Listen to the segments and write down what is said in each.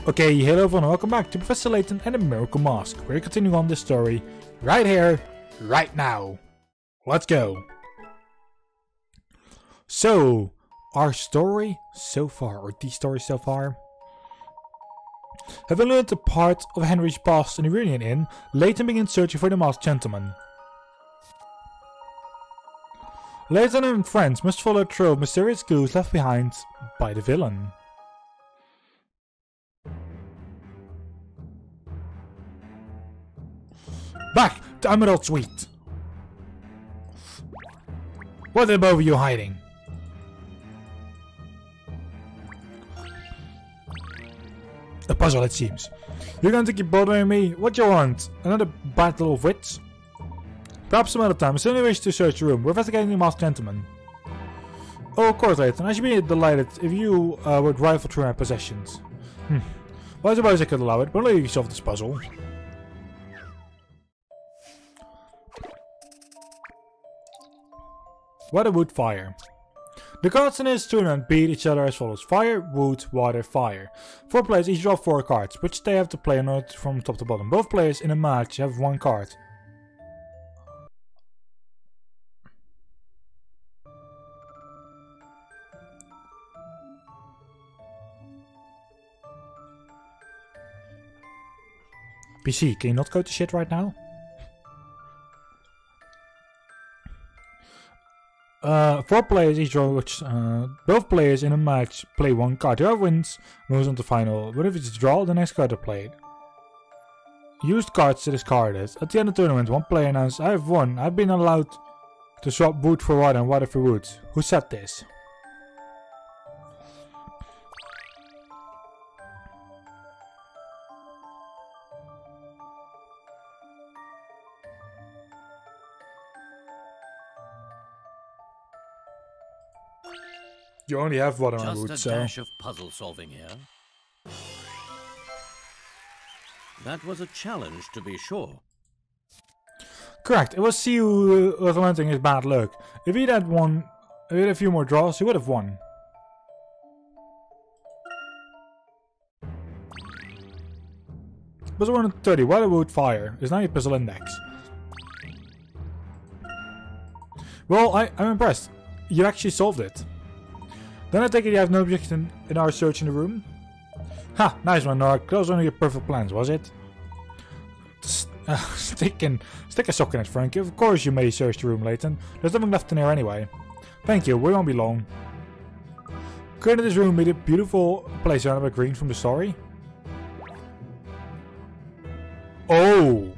Okay, hello everyone, welcome back to Professor Layton and the Miracle Mask. We're continuing on this story right here, right now. Let's go. So, our story so far, or the story so far. Having learned the part of Henry's past in the Reunion Inn, Layton begins searching for the masked gentleman. Layton and friends must follow a trail of mysterious clues left behind by the villain. Back to Emerald Suite. What are both of you hiding? A puzzle, it seems. You're going to keep bothering me? What do you want? Another battle of wits? Perhaps some other time. I still wish to search the room. We're investigating the masked gentleman. Oh, of course, Layton. I should be delighted if you would rifle through my possessions. Well, I suppose I could allow it, but only if you solve this puzzle. What a wood fire. The cards in this tournament beat each other as follows: fire, wood, water, fire. 4 players each draw 4 cards, which they have to play in order from top to bottom. Both players in a match have 1 card. PC, can you not go to shit right now? 4 players each draw, which both players in a match play 1 card. Whoever wins moves on to final. But if it's a draw, the next card is played. Used cards to discard it. At the end of the tournament, 1 player announced, "I have won. I've been allowed to swap wood for water and water for wood." Who said this? You only have water and wood, Just so... a dash of puzzle solving here. That was a challenge, to be sure. Correct. It was C who was lamenting his bad luck. If he had a few more draws, he would have won. Puzzle 130. Water, wood, fire is now your puzzle index. Well, I'm impressed. You actually solved it. Then I take it you have no objection in our search in the room? Ha! Nice one, Nark. That was one of your perfect plans, was it? Stick a sock in it, Frankie. Of course you may search the room, Layton. There's nothing left in here anyway. Thank you, we won't be long. Couldn't this room be the beautiful place surrounded by green from the story? Oh!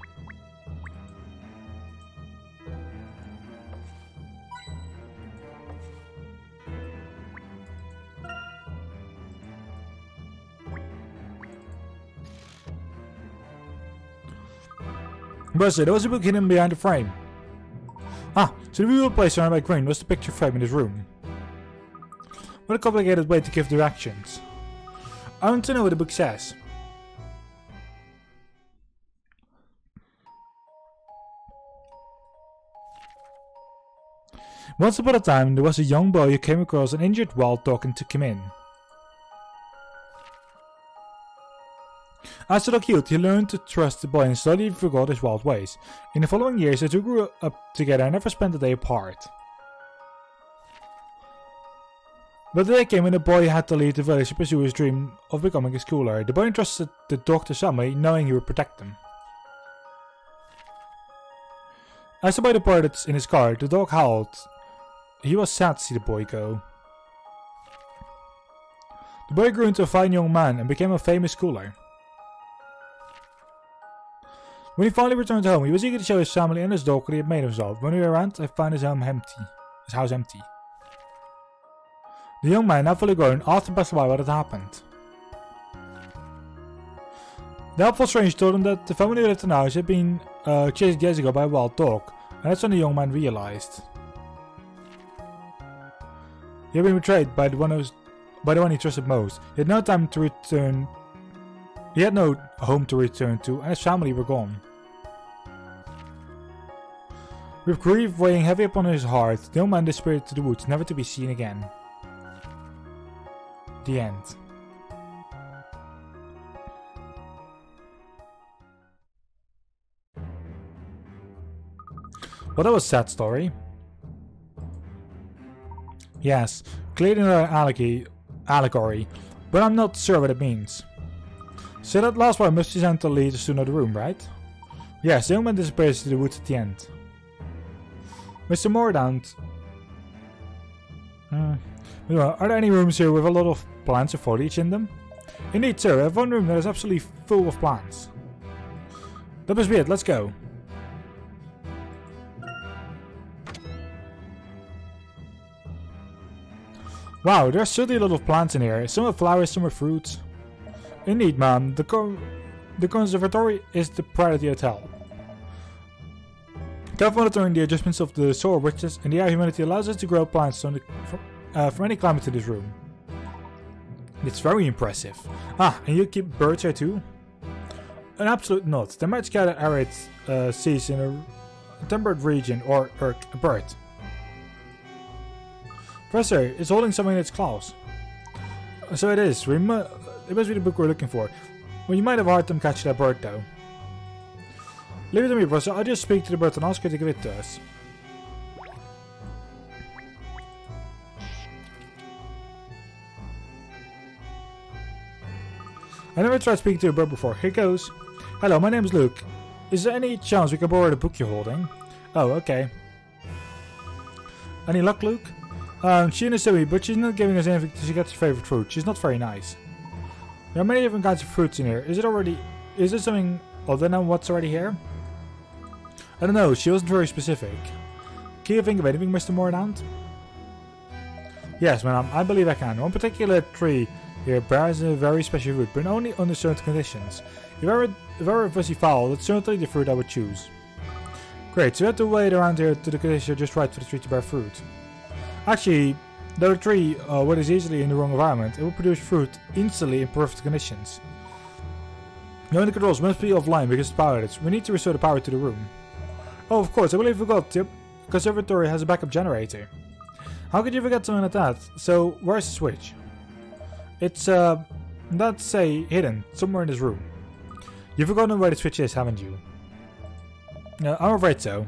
Buster, there was a book hidden behind the frame. Ah, so the real place surrounded by green was the picture frame in this room. What a complicated way to give directions. I want to know what the book says. Once upon a time, there was a young boy who came across an injured wild dog and took him in. As the dog healed, he learned to trust the boy and slowly forgot his wild ways. In the following years, the two grew up together and never spent a day apart. But the day came when the boy had to leave the village to pursue his dream of becoming a schooler. The boy entrusted the dog to somebody, knowing he would protect them. As the boy departed in his car, the dog howled. He was sad to see the boy go. The boy grew into a fine young man and became a famous schooler. When he finally returned home, he was eager to show his family and his dog what he had made himself. When we arrived, I found his house empty. The young man, now fully grown, asked the passerby what had happened. The helpful stranger told him that the family who lived in the house had been chased years ago by a wild dog, and that's when the young man realized. He had been betrayed by the one he trusted most. He had no time to return. He had no home to return to, and his family were gone. With grief weighing heavy upon his heart, the young man disappeared to the woods, never to be seen again. The end. Well, that was a sad story. Yes, clearly another allegory, but I'm not sure what it means. So that last one must be sent to lead us to another room, right? Yes, the young man disappears to the woods at the end. Mr. Mordaunt. Are there any rooms here with a lot of plants or foliage in them? Indeed, sir. I have one room that is absolutely full of plants. That must be it. Let's go. Wow, there's certainly a lot of plants in here. Some with flowers, some with fruits. Indeed, ma'am. The conservatory is the priority hotel. Careful monitoring the adjustments of the solar witches and the air humidity allows us to grow plants from any climate in this room. It's very impressive. Ah, and you keep birds here too? An absolute not. They might scatter arid seas in a temperate region or irk a bird. Professor, it's holding something in its claws. So it is. It must be the book we're looking for. Well, you might have a hard time catching that bird though. Leave it to me, Professor. I'll just speak to the bird and ask her to give it to us. I never tried speaking to a bird before. Here goes. Hello, my name is Luke. Is there any chance we can borrow the book you're holding? Oh, okay. Any luck, Luke? She understood me, but she's not giving us anything till she gets her favorite fruit. She's not very nice. There are many different kinds of fruits in here. Is there something other than what's already here? I don't know, she wasn't very specific. Can you think of anything, Mr. Mordaunt? Yes, madam, I believe I can. One particular tree here bears a very special fruit, but only under certain conditions. If I were a fussy fowl, that's certainly the fruit I would choose. Great, so you have to wait around here to the conditions are just right for the tree to bear fruit. Actually, though the tree what is easily in the wrong environment, it will produce fruit instantly in perfect conditions. Now the controls must be offline because it's powerless. We need to restore the power to the room. Oh, of course, I believe we forgot. The conservatory has a backup generator. How could you forget something like that? So, where's the switch? It's, let's say, hidden, somewhere in this room. You've forgotten where the switch is, haven't you? No, I'm afraid so.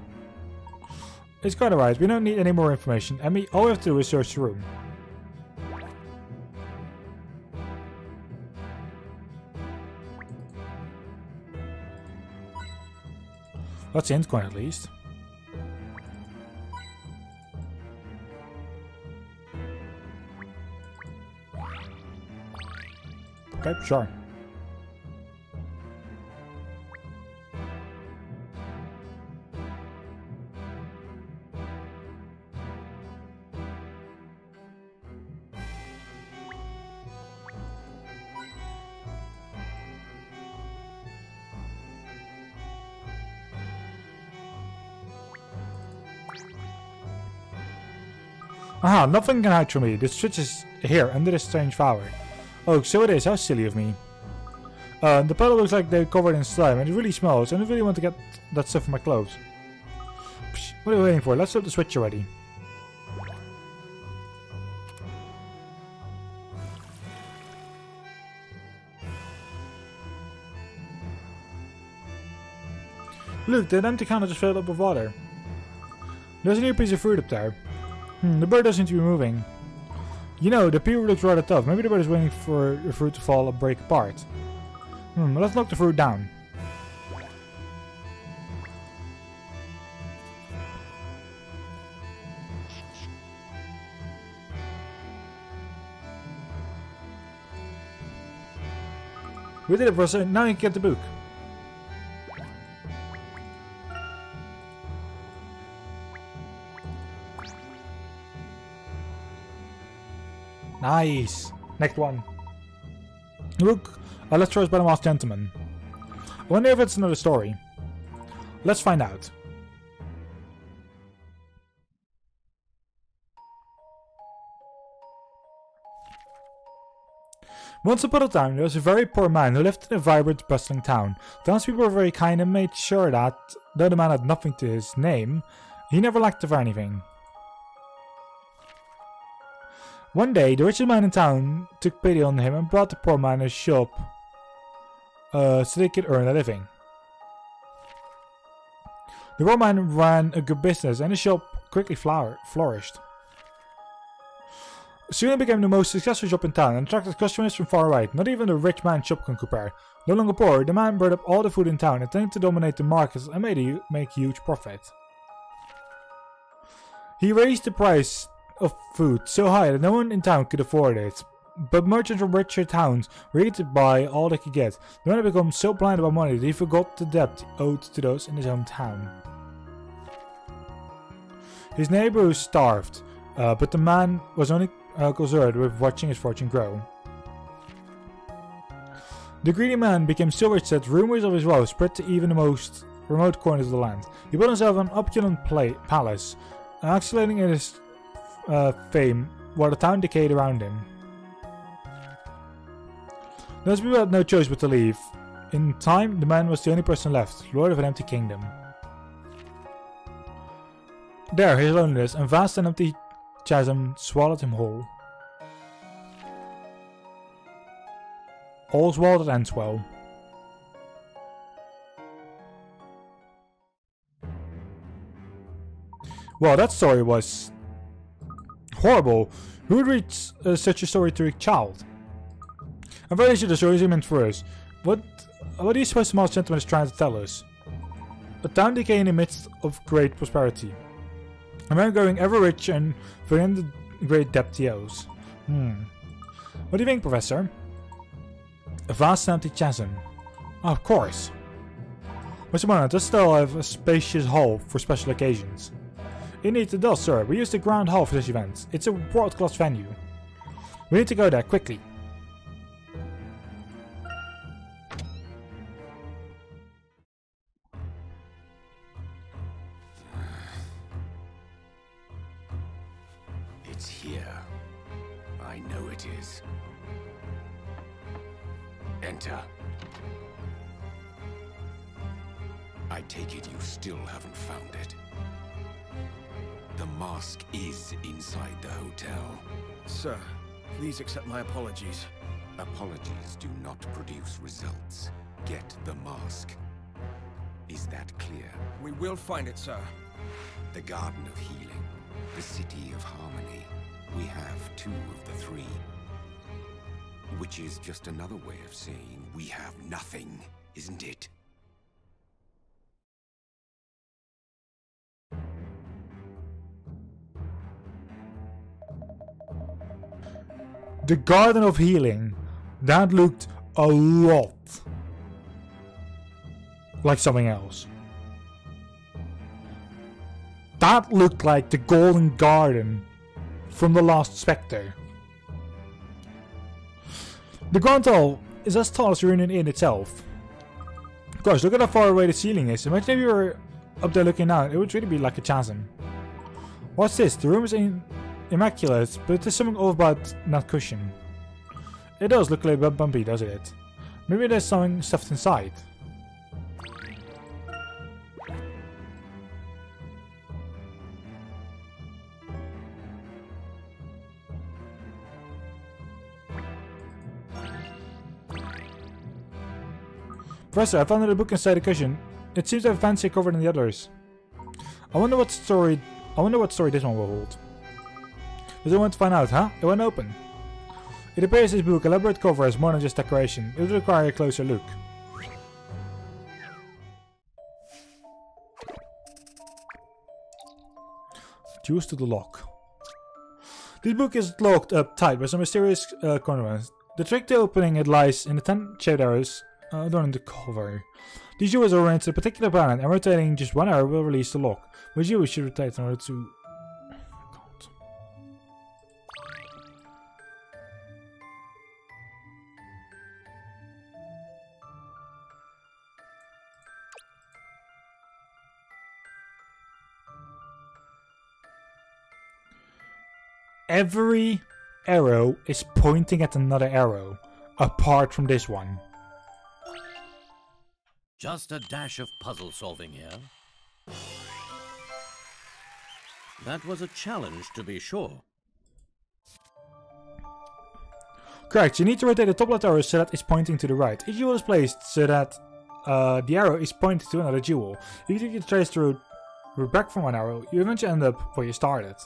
It's quite alright, we don't need any more information, and all we have to do is search the room. That's the end coin at least. Okay, sure. Aha, nothing can hide from me. The switch is here, under this strange flower. Oh, so it is. How silly of me. The puddle looks like they're covered in slime, and it really smells, and I really want to get that stuff from my clothes. Psh, what are we waiting for? Let's flip the switch already. Look, that empty counter just filled up with water. There's a new piece of fruit up there. The bird doesn't seem to be moving. You know, the peel looks rather tough. Maybe the bird is waiting for the fruit to fall and break apart. Let's knock the fruit down. We did it, Professor. Now you can get the book. Nice. Next one. Look, let's try by the masked gentleman. I wonder if it's another story. Let's find out. Once upon a time, there was a very poor man who lived in a vibrant, bustling town. The townspeople were very kind and made sure that, though the man had nothing to his name, he never lacked for anything. One day, the richest man in town took pity on him and brought the poor man a shop so they could earn a living. The raw man ran a good business and his shop quickly flourished. Soon it became the most successful shop in town and attracted customers from far away. Not even the rich man's shop can compare. No longer poor, the man brought up all the food in town, intending to dominate the markets and make huge profit. He raised the price of food so high that no one in town could afford it. But merchants from richer towns were eager to buy all they could get. The man had become so blind about money that he forgot the debt he owed to those in his own town. His neighbors starved, but the man was only concerned with watching his fortune grow. The greedy man became so rich that rumors of his wealth spread to even the most remote corners of the land. He built himself an opulent palace, accelerating in his fame while the town decayed around him. Those people had no choice but to leave. In time, the man was the only person left, lord of an empty kingdom. There, his loneliness and vast and empty chasm swallowed him whole. All's well that ends well. Well, that story was horrible. Who would read such a story to a child? I'm very sure the story is meant for us. What do you suppose the small gentleman is trying to tell us? A town decay in the midst of great prosperity. A man growing ever richer and forgetting the great debt he owes. What do you think, Professor? A vast empty chasm. Oh, of course. Mr. Bonner, does still have a spacious hall for special occasions? Indeed it does, sir. We use the Grand Hall for this event. It's a world-class venue. We need to go there, quickly. It's here. I know it is. Enter. I take it you still haven't found it. The mask is inside the hotel. Sir, please accept my apologies. Apologies do not produce results. Get the mask. Is that clear? We will find it, sir. The Garden of Healing. The City of Harmony. We have 2 of the 3. Which is just another way of saying we have nothing, isn't it? The Garden of Healing. That looked a lot like something else. That looked like the Golden Garden from the Last Spectre. The Grand Hall is as tall as the Union Inn itself. Gosh, look at how far away the ceiling is. Imagine if you were up there looking down, it would really be like a chasm. What's this? The room is immaculate, but there's something off about that cushion. It does look a little bit bumpy, doesn't it? Maybe there's something stuffed inside. Professor, I found another book inside the cushion. It seems to have a fancy cover than the others. I wonder what story this one will hold. Does anyone want to find out, huh? It won't open. It appears this book, elaborate cover, is more than just decoration. It would require a closer look. Fuse to the lock. This book is locked up tight by some mysterious convents. The trick to opening it lies in the 10 shaped arrows adorning the cover. These jewels are arranged in a particular pattern, and rotating just 1 arrow will release the lock, which you should rotate in order to... God. Every arrow is pointing at another arrow, apart from this one. Just a dash of puzzle solving here. That was a challenge, to be sure. Correct, you need to rotate the top left arrow so that it's pointing to the right. Each jewel is placed so that the arrow is pointed to another jewel. Even if you trace the route back from one arrow, you eventually end up where you started.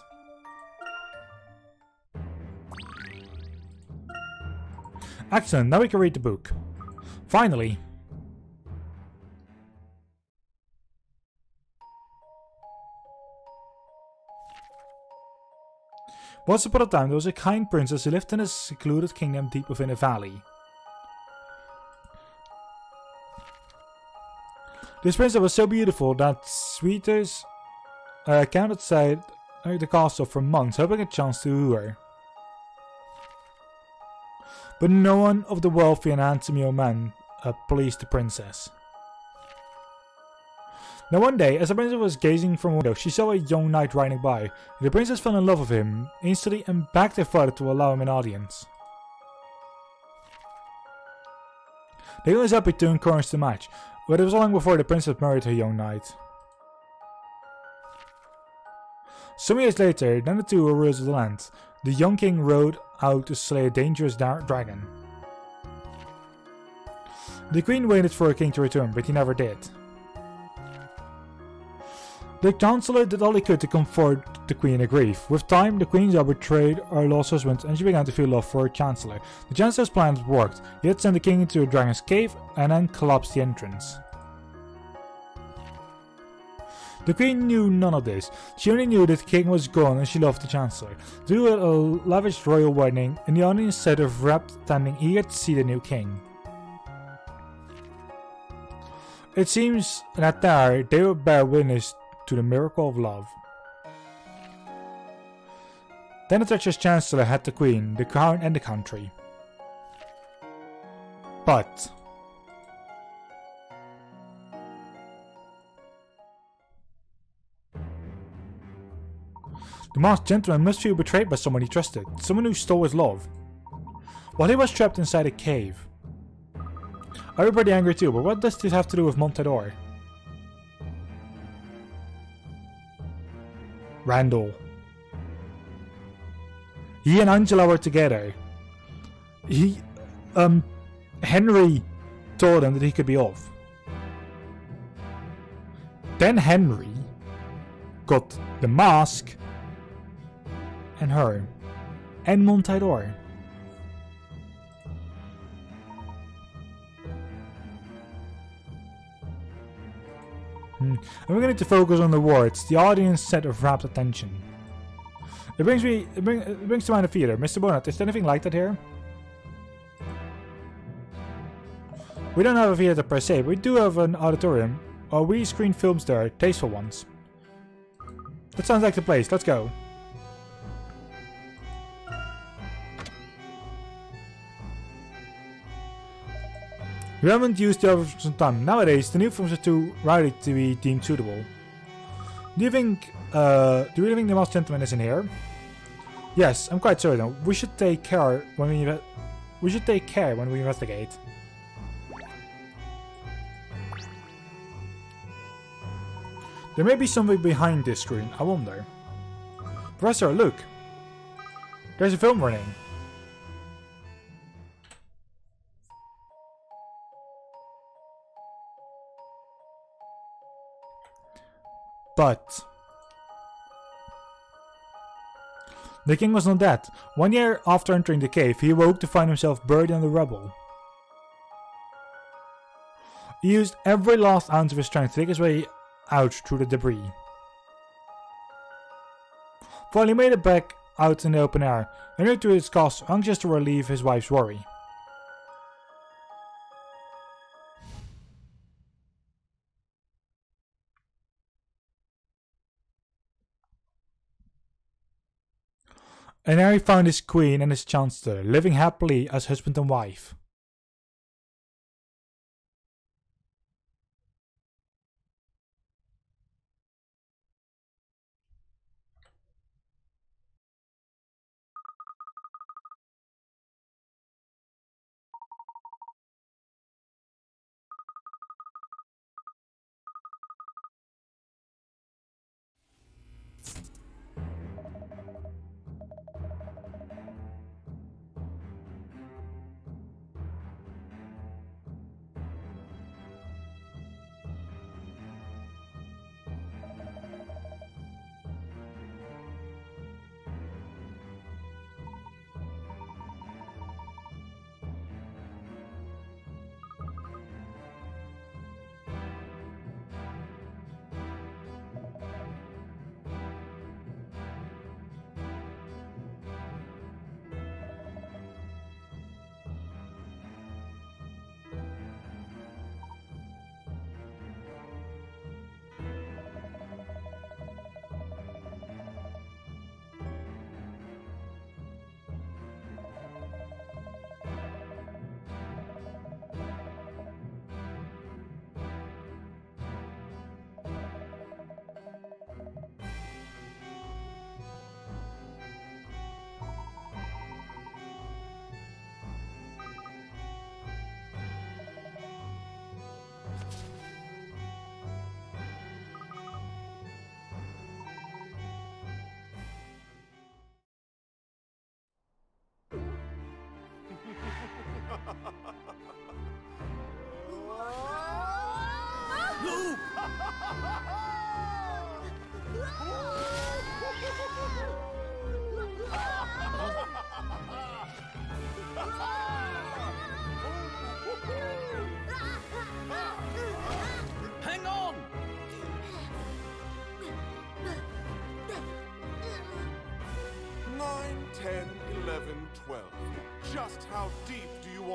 Excellent, now we can read the book. Finally! Once upon a time there was a kind princess who lived in a secluded kingdom deep within a valley. This princess was so beautiful that suitors camped outside the castle for months, hoping a chance to woo her. But no one of the wealthy and handsome young men pleased the princess. Now one day, as the princess was gazing from a window, she saw a young knight riding by. The princess fell in love with him instantly and begged her father to allow him an audience. The king was happy to encourage the match, but it was long before the princess married her young knight. Some years later, then the two were rulers of the land. The young king rode out to slay a dangerous dragon. The queen waited for her king to return, but he never did. The chancellor did all he could to comfort the queen in grief. With time, the queen betrayed her lost husband and she began to feel love for her chancellor. The chancellor's plans worked. He had sent the king into a dragon's cave and then collapsed the entrance. The queen knew none of this. She only knew that the king was gone and she loved the chancellor. They had a lavish royal wedding and the audience sat of Raptr standing eager to see the new king. It seems that there they would bear witness to the miracle of love. Then the treacherous chancellor had the queen, the crown and the country. But the masked gentleman must feel betrayed by someone he trusted, someone who stole his love. While he was trapped inside a cave. Everybody angry too, but what does this have to do with Montador? Randall. He and Angela were together. Henry told him that he could be off. Then Henry got the mask and her and Montador. And we're going to focus on the words. The audience set of rapt attention. It brings to mind a theater. Mr. Bonnet, is there anything like that here? We don't have a theater per se, but we do have an auditorium. Or we screen films there, tasteful ones. That sounds like the place. Let's go. We haven't used the other for some time. Nowadays, the new films are too rowdy to be deemed suitable. Do you really think the masked gentleman is in here? Yes, I'm quite certain. We should take care when we investigate. There may be something behind this screen. I wonder. Professor, look. There's a film running. But the king was not dead. 1 year after entering the cave, he awoke to find himself buried in the rubble. He used every last ounce of his strength to take his way out through the debris. Finally, he made it back out in the open air and returned to his castle, anxious to relieve his wife's worry. And there he found his queen and his chancellor, living happily as husband and wife.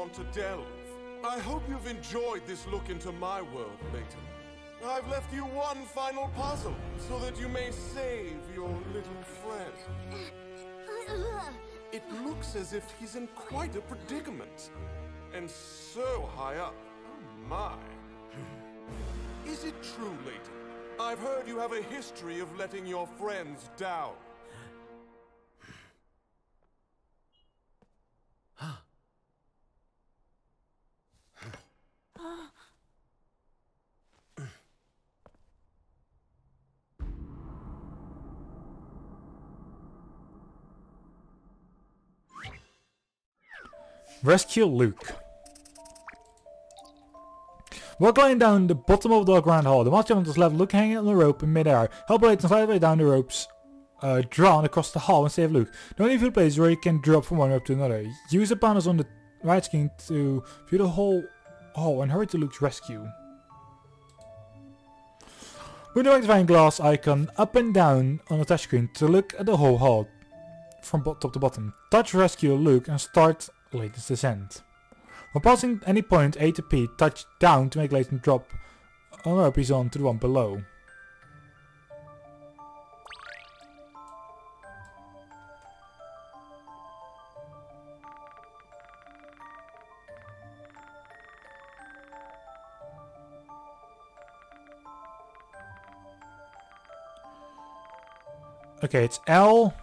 want to delve. I hope you've enjoyed this look into my world, Layton. I've left you one final puzzle, so that you may save your little friend. It looks as if he's in quite a predicament. And so high up. Oh my. Is it true, Layton? I've heard you have a history of letting your friends down. Rescue Luke. While gliding down the bottom of the grand hall, the master is left Luke hanging on a rope in midair. Help Layton slide away down the ropes drawn across the hall and save Luke. The only few places where you can drop from one rope to another. Use the panels on the right screen to view the whole hall and hurry to Luke's rescue. Move the magnifying glass icon up and down on the touchscreen to look at the whole hall from top to bottom. Touch Rescue Luke and start Layton's descent. When passing any point A to P, touch down to make Layton drop on the rope he's on to the one below. Okay, it's L.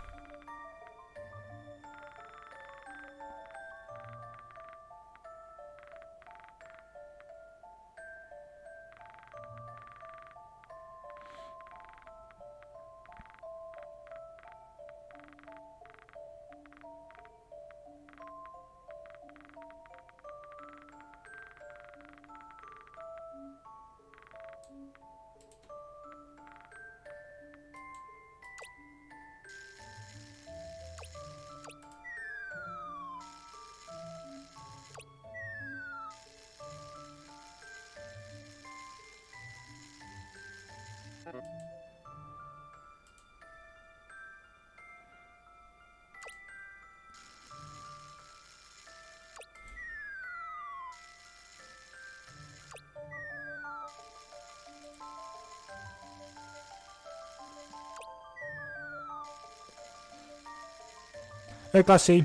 Hey, Class C.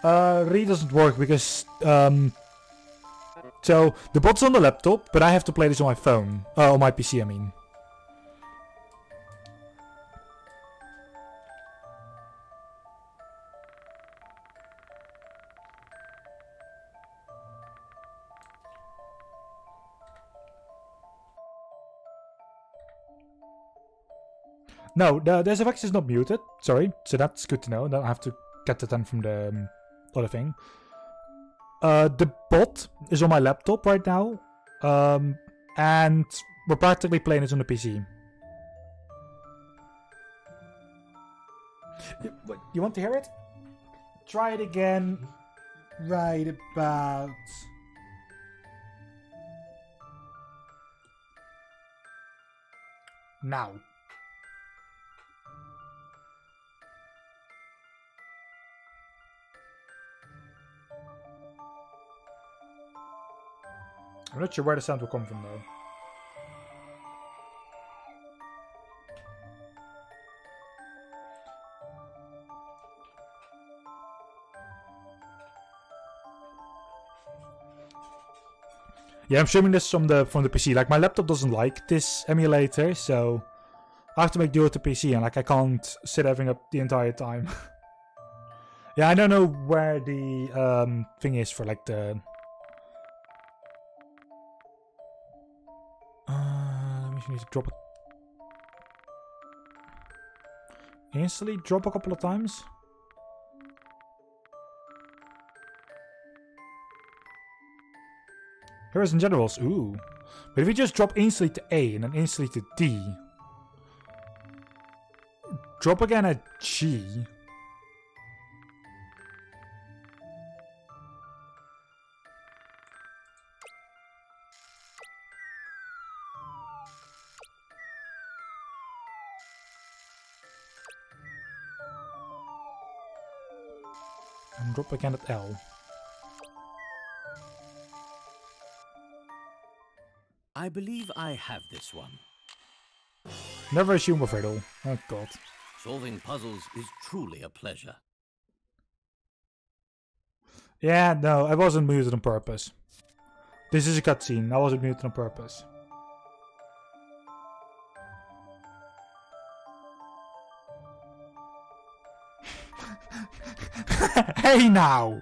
Read doesn't work because so the bot's on the laptop, but I have to play this on my phone, on my PC. I mean. No, the SFX is not muted. Sorry, so that's good to know. Then I have to get that done from the other thing. The bot is on my laptop right now, and we're practically playing it on the PC. You want to hear it? Try it again. Right about now. I'm not sure where the sound will come from though. Yeah, I'm streaming this from the PC. Like my laptop doesn't like this emulator, so I have to make do with the PC, and like I can't sit everything up the entire time. Yeah, I don't know where the thing is for like the. Need to drop it. Instantly drop a couple of times. Heroes and generals, ooh. But if we just drop instantly to A and then instantly to D. Drop again at G. And drop again at L. I believe I have this one. Never assume with riddle. Oh god. Solving puzzles is truly a pleasure. Yeah, no, I wasn't muted on purpose. This is a cutscene. I wasn't muted on purpose. Hey now!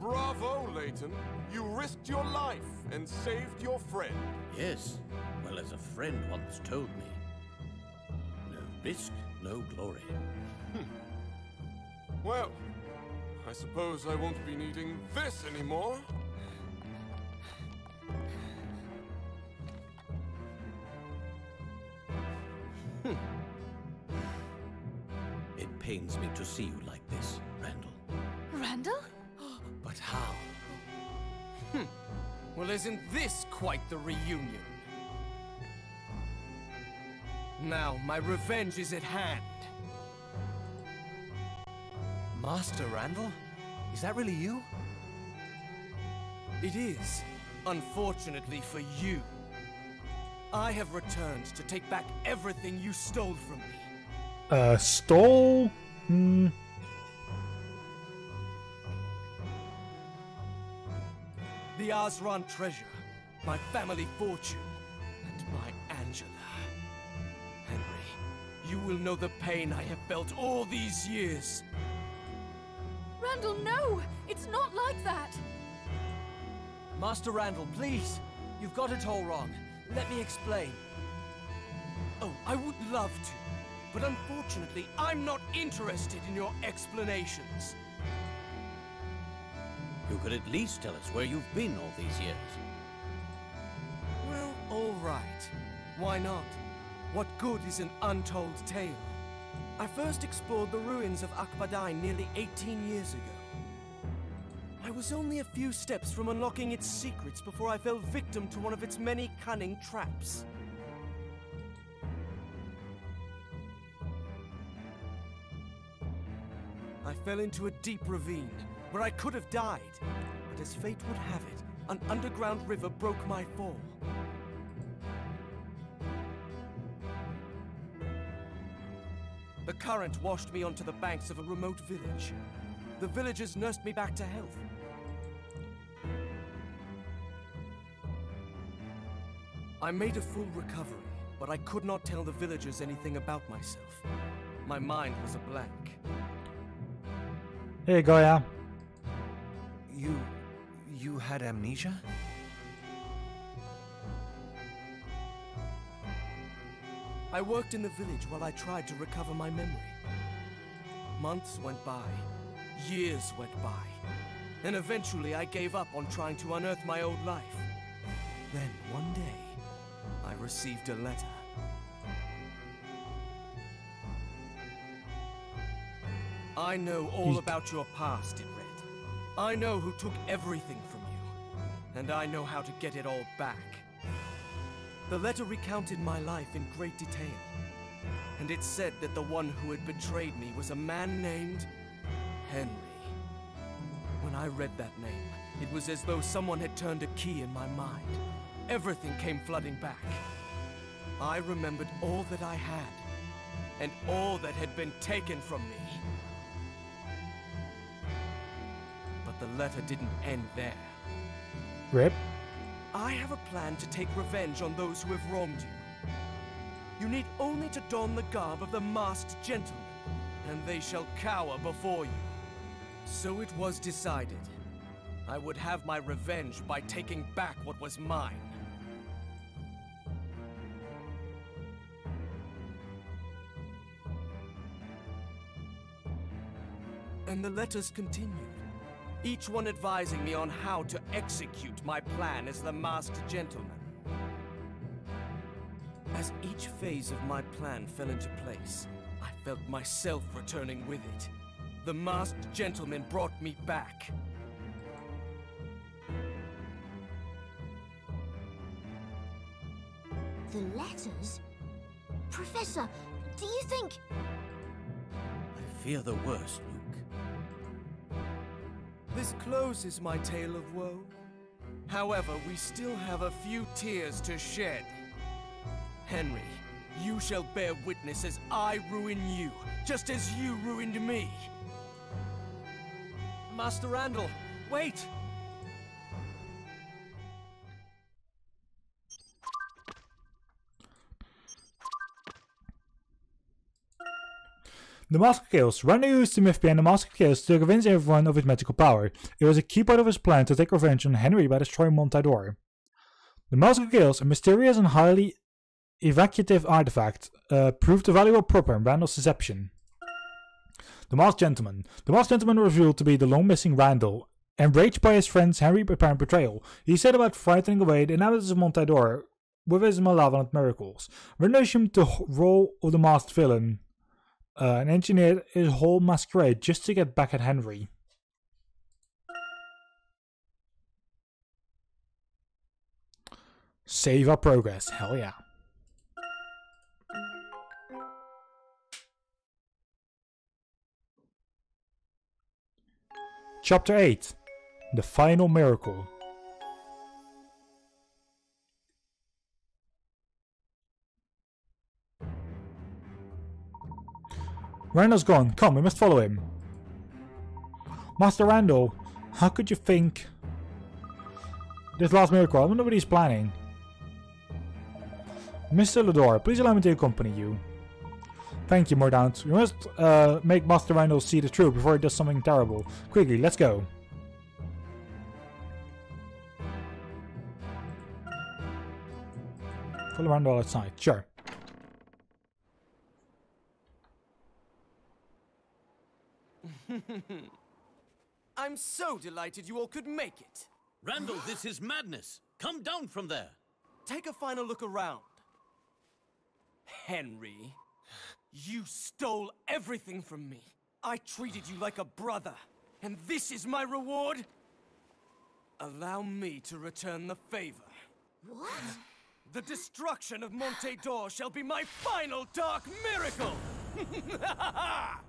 Bravo, Layton. You risked your life and saved your friend. Yes, well, as a friend once told me, no risk, no glory. Well, I suppose I won't be needing this anymore. It pains me to see you like this, Randall. Randall? But how? Well, isn't this quite the reunion? Now, my revenge is at hand. Master Randall? Is that really you? It is, unfortunately for you. I have returned to take back everything you stole from me. Stole? The Osran treasure, my family fortune, and my Angela. Henry, you will know the pain I have felt all these years. Randall, no! It's not like that! Master Randall, please! You've got it all wrong. Let me explain. Oh, I would love to, but unfortunately, I'm not interested in your explanations. You could at least tell us where you've been all these years. Well, all right. Why not? What good is an untold tale? I first explored the ruins of Akbadai nearly 18 years ago. I was only a few steps from unlocking its secrets before I fell victim to one of its many cunning traps. I fell into a deep ravine where I could have died, but as fate would have it, an underground river broke my fall. The current washed me onto the banks of a remote village. The villagers nursed me back to health. I made a full recovery, but I could not tell the villagers anything about myself. My mind was a blank. Here you go, yeah. You had amnesia? I worked in the village while I tried to recover my memory. Months went by, years went by, and eventually I gave up on trying to unearth my old life. Then one day, I received a letter. I know all about your past, it read. I know who took everything from you, and I know how to get it all back. The letter recounted my life in great detail, and it said that the one who had betrayed me was a man named Henry. When I read that name, it was as though someone had turned a key in my mind. Everything came flooding back. I remembered all that I had, and all that had been taken from me. But the letter didn't end there. Rip. I have a plan to take revenge on those who have wronged you. You need only to don the garb of the masked gentleman, and they shall cower before you. So it was decided. I would have my revenge by taking back what was mine. And the letters continued, each one advising me on how to execute my plan as the masked gentleman. As each phase of my plan fell into place, I felt myself returning with it. The masked gentleman brought me back. The letters? Professor, do you think... I fear the worst, Luke. This closes my tale of woe. However, we still have a few tears to shed. Henry, you shall bear witness as I ruin you, just as you ruined me. Master Randall, wait! The Mask of Chaos. Randall used the myth behind the Mask of Chaos to convince everyone of his magical power. It was a key part of his plan to take revenge on Henry by destroying Montador. The Mask of Chaos, a mysterious and highly evocative artifact, proved a valuable prop in Randall's deception. The Masked Gentleman. The Masked Gentleman was revealed to be the long missing Randall. Enraged by his friend's Henry's apparent betrayal, he set about frightening away the inhabitants of Montador with his malevolent miracles. Randall assumed the role of the masked villain and engineered his whole masquerade just to get back at Henry. Save our progress, hell yeah. Chapter 8. The Final Miracle. Randall's gone. Come, we must follow him. Master Randall, how could you think this last miracle? I wonder what he's planning. Mr. Lador, please allow me to accompany you. Thank you, Mordaunt. We must make Master Randall see the truth before he does something terrible. Quickly, let's go. Follow Randall outside. Sure. I'm so delighted you all could make it. Randall, this is madness. Come down from there. Take a final look around. Henry, you stole everything from me. I treated you like a brother, and this is my reward? Allow me to return the favor. What? The destruction of Montador shall be my final dark miracle!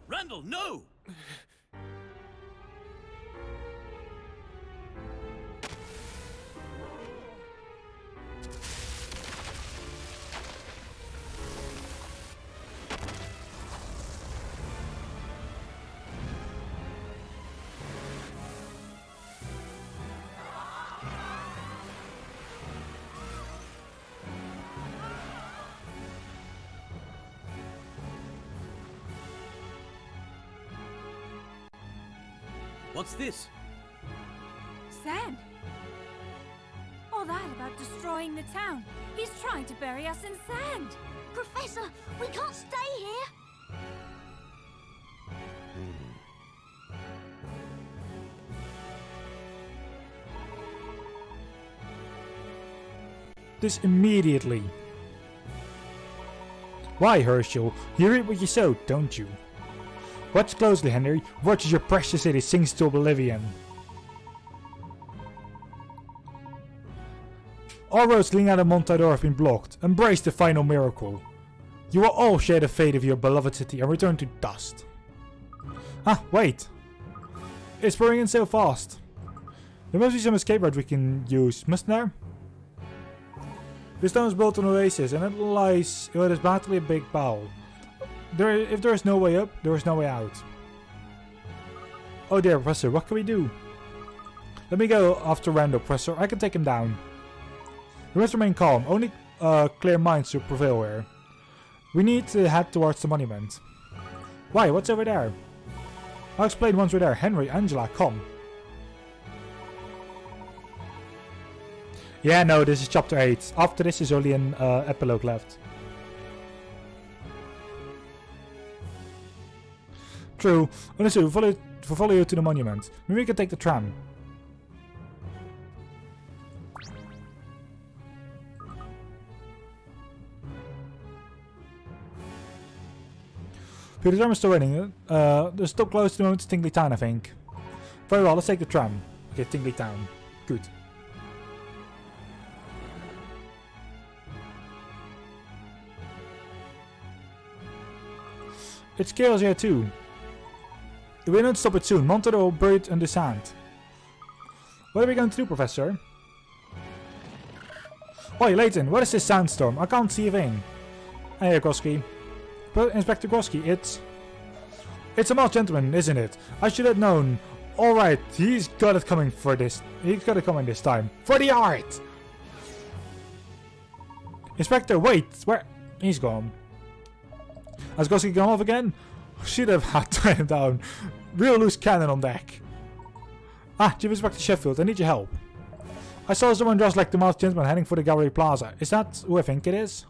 Randall, no! What's this? Sand. All that about destroying the town. He's trying to bury us in sand. Professor, we can't stay here. This immediately. Why, Herschel? You reap what you sow, don't you? Watch closely, Henry. Watch as your precious city sinks to oblivion. All roads leading out of Montador have been blocked. Embrace the final miracle. You will all share the fate of your beloved city and return to dust. Ah, wait. It's pouring in so fast. There must be some escape route we can use, mustn't there? This town is built on oasis and it lies. It is basically a big bowl. If there is no way up, there is no way out. Oh dear, Professor, what can we do? Let me go after Randall, Professor. I can take him down. We must remain calm. Only clear minds should prevail here. We need to head towards the monument. Why? What's over there? I'll explain once we're there. Henry, Angela, come. Yeah, no, this is chapter 8. After this is only an epilogue left. True. Honestly, we'll follow you to the monument. Maybe we can take the tram. The tram is still waiting. They're still close to the moment to Tingley Town, I think. Very well, let's take the tram. Okay, Tingley Town. Good. It's chaos here too. If we don't stop it soon, Montador will bury it under sand. What are we going to do, Professor? Oi, Layton, what is this sandstorm? I can't see a thing. Hey, Groski. But Inspector Groski, it's a mouse gentleman, isn't it? I should have known. Alright, he's got it coming for this. He's got it coming this time. For the art! Inspector, wait! Where? He's gone. Has Groski gone off again? Should have had to tie him down. Real loose cannon on deck. Ah, Chief Inspector Sheffield, I need your help. I saw someone dressed like the masked gentleman heading for the Gallery Plaza. Is that who I think it is?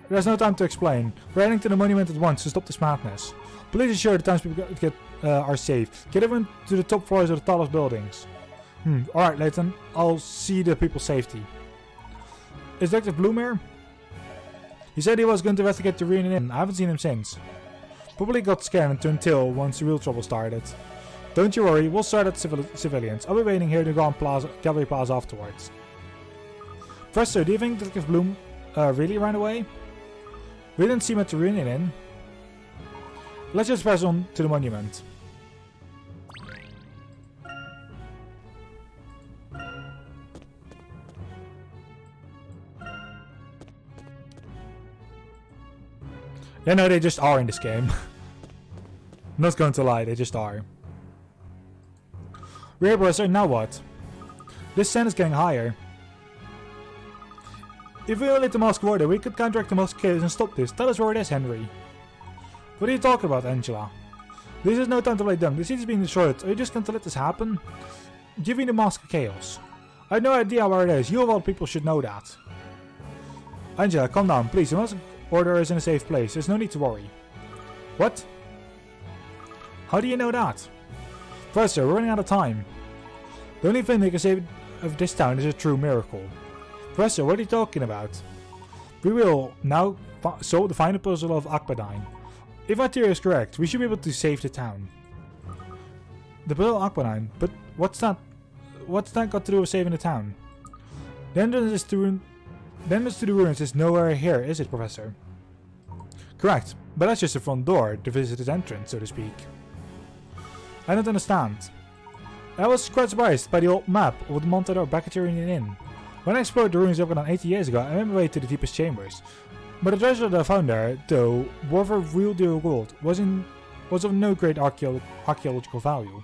There's no time to explain. We're heading to the monument at once to stop this madness. Please ensure the townspeople are safe. Get everyone to the top floors of the tallest buildings. Alright, Layton. I'll see the people's safety. Is Detective Bloom here? He said he was going to investigate the reunion inn. I haven't seen him since. Probably got scared and turned tail once the real trouble started. Don't you worry, we'll sort out civilians. I'll be waiting here in the Gallery Plaza afterwards. Professor, do you think Detective Bloom really ran away? We didn't see him at the reunion inn. Let's just press on to the monument. Yeah, no, they just are in this game. Not going to lie, they just are. Rear Professor, now what? This sand is getting higher. If we only let the mask order, we could counteract the mask chaos and stop this. Tell us where it is, Henry. What are you talking about, Angela? This is no time to play dumb. The city is being destroyed. Are you just going to let this happen? Give me the mask of chaos. I have no idea where it is. You of all people should know that. Angela, calm down, please. The mask order is in a safe place. There's no need to worry. What? How do you know that? Professor, we're running out of time. The only thing that can save of this town is a true miracle. Professor, what are you talking about? We will now solve the final puzzle of Akbadine. If my theory is correct, we should be able to save the town. The puzzle of Akbadine? But what's that got to do with saving the town? The entrance to the ruins is nowhere here, is it, Professor? Correct, but that's just the front door, the visitor's entrance, so to speak. I don't understand. I was quite surprised by the old map of the Montador back at the Union Inn. When I explored the ruins of Akbadine 80 years ago, I made my way to the deepest chambers. But the treasure that I found there, though, worth a real deal of gold, was of no great archaeological value.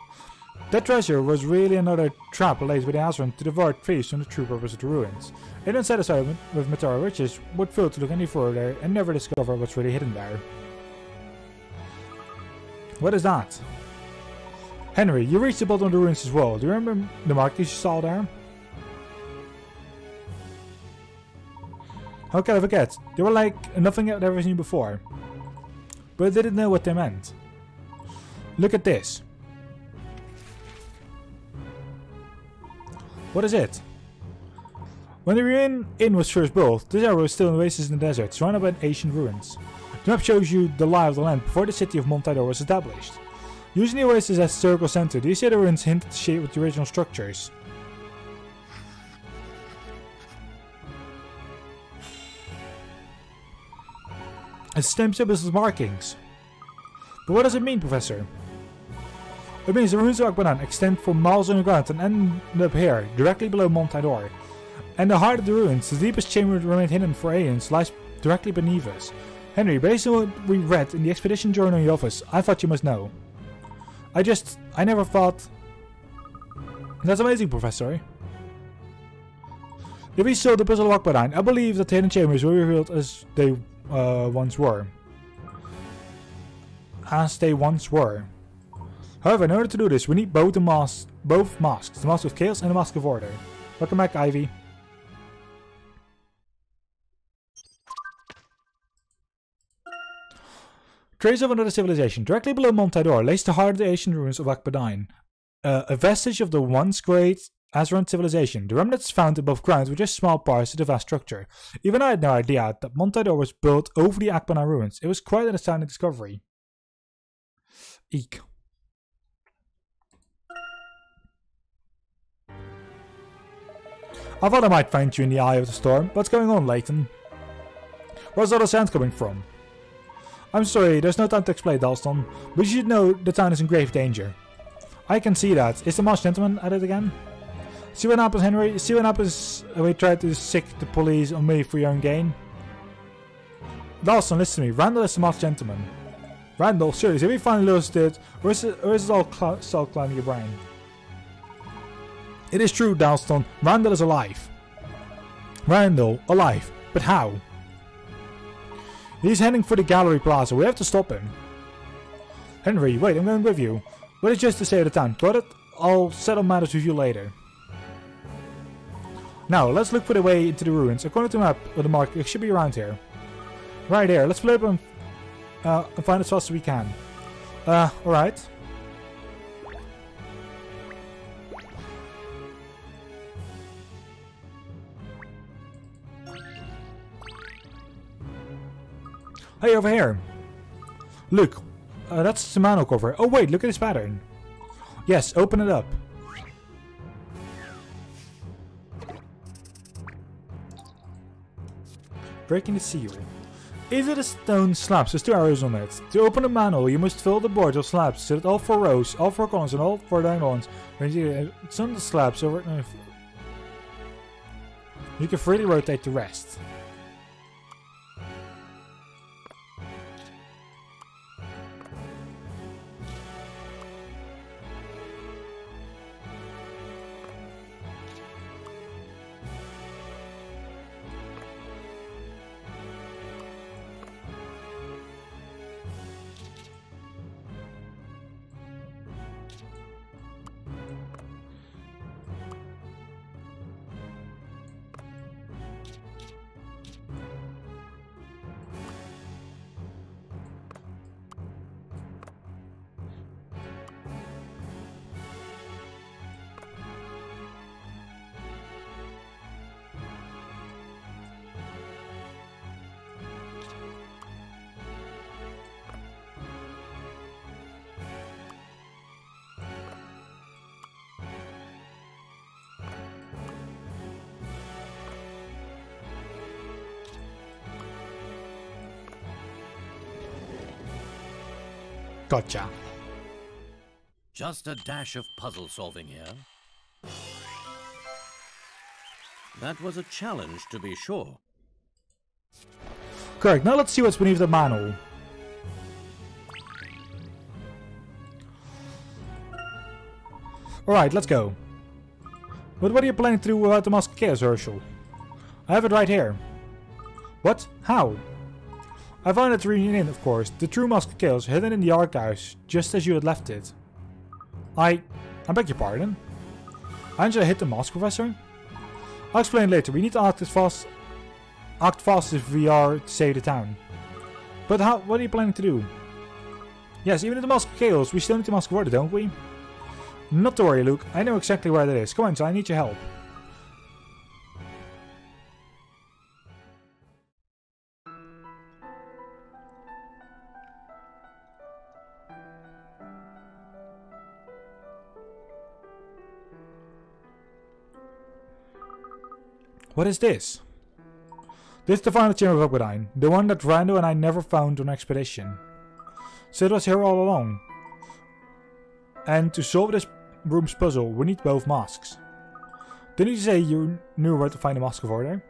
That treasure was really another trap laid by the Azran to divert priests from the true purpose of the ruins. If not satisfied with material riches, would fail to look any further and never discover what's really hidden there. What is that? Henry, you reached the bottom of the ruins as well. Do you remember the markers you saw there? How can I forget? They were like nothing I'd ever seen before. But I didn't know what they meant. Look at this. What is it? When the Ruin Inn was first built, this area was still an oasis in the desert, surrounded by ancient ruins. The map shows you the lie of the land before the city of Montador was established. Using the oasis as a historical center, these other ruins hint at the shape of the original structures. It stamps up as markings. But what does it mean, Professor? It means the ruins of Akbadine extend for miles underground and end up here, directly below Montador. And the heart of the ruins, the deepest chamber that remained hidden for aeons, lies directly beneath us. Henry, based on what we read in the expedition journal in your office, I thought you must know. I never thought... That's amazing, Professor. If we solve the puzzle of Akbadine, I believe that the hidden chambers will be revealed as they once were. However, in order to do this, we need both masks, the Mask of Chaos and the Mask of Order. Welcome back, Ivy. Trace of another civilization. Directly below Montador lays the heart of the ancient ruins of Akbadine, a vestige of the once great Azran civilization. The remnants found above ground were just small parts of the vast structure. Even I had no idea that Montador was built over the Akbadine ruins. It was quite an astounding discovery. Eek. I thought I might find you in the eye of the storm. What's going on, Layton? Where's all the sand coming from? I'm sorry, there's no time to explain, Dalston, but you should know the town is in grave danger. I can see that. Is the masked gentleman at it again? See what happens, Henry? See what happens when we try to sick the police on me for your own gain? Dalston, listen to me. Randall is the masked gentleman. Randall, seriously, have we finally lost it? Or is it all still climbing your brain? It is true, Dalston. Randall is alive. Randall, alive. But how? He's heading for the Gallery Plaza. We have to stop him. Henry, wait, I'm going with you. What is just to say at the town? Got it? I'll settle matters with you later. Now, let's look for the way into the ruins. According to the map or the mark, it should be around here. Right here. Let's flip and find as fast as we can. Alright. Hey, over here. Look, that's the manual cover. Oh wait, look at this pattern. Yes, open it up. Breaking the seal. Is it a stone slabs? There's 2 arrows on it. To open the manual, you must fill the board of slabs. So that all 4 rows, all 4 columns, and all 4 diagonals. Some of the slabs over. You can freely rotate the rest. Gotcha. Just a dash of puzzle solving here. That was a challenge, to be sure. Correct. Now let's see what's beneath the manual. Alright, let's go. But what are you planning to do about the Mask of Chaos, Herschel? I have it right here. What? How? I found it reading in, of course. The true Mask of Chaos hidden in the archives, just as you had left it. I beg your pardon? Aren't you hit the mask, Professor? I'll explain later. We need to act fast if we are to save the town. But how? What are you planning to do? Yes, even in the Mask of Chaos, we still need the Mask of Order, don't we? Not to worry, Luke. I know exactly where that is. Come on, son, I need your help. What is this? This is the final chamber of Aquadine, the one that Rando and I never found on expedition. So it was here all along. And to solve this room's puzzle, we need both masks. Didn't you say you knew where to find the Mask of Order?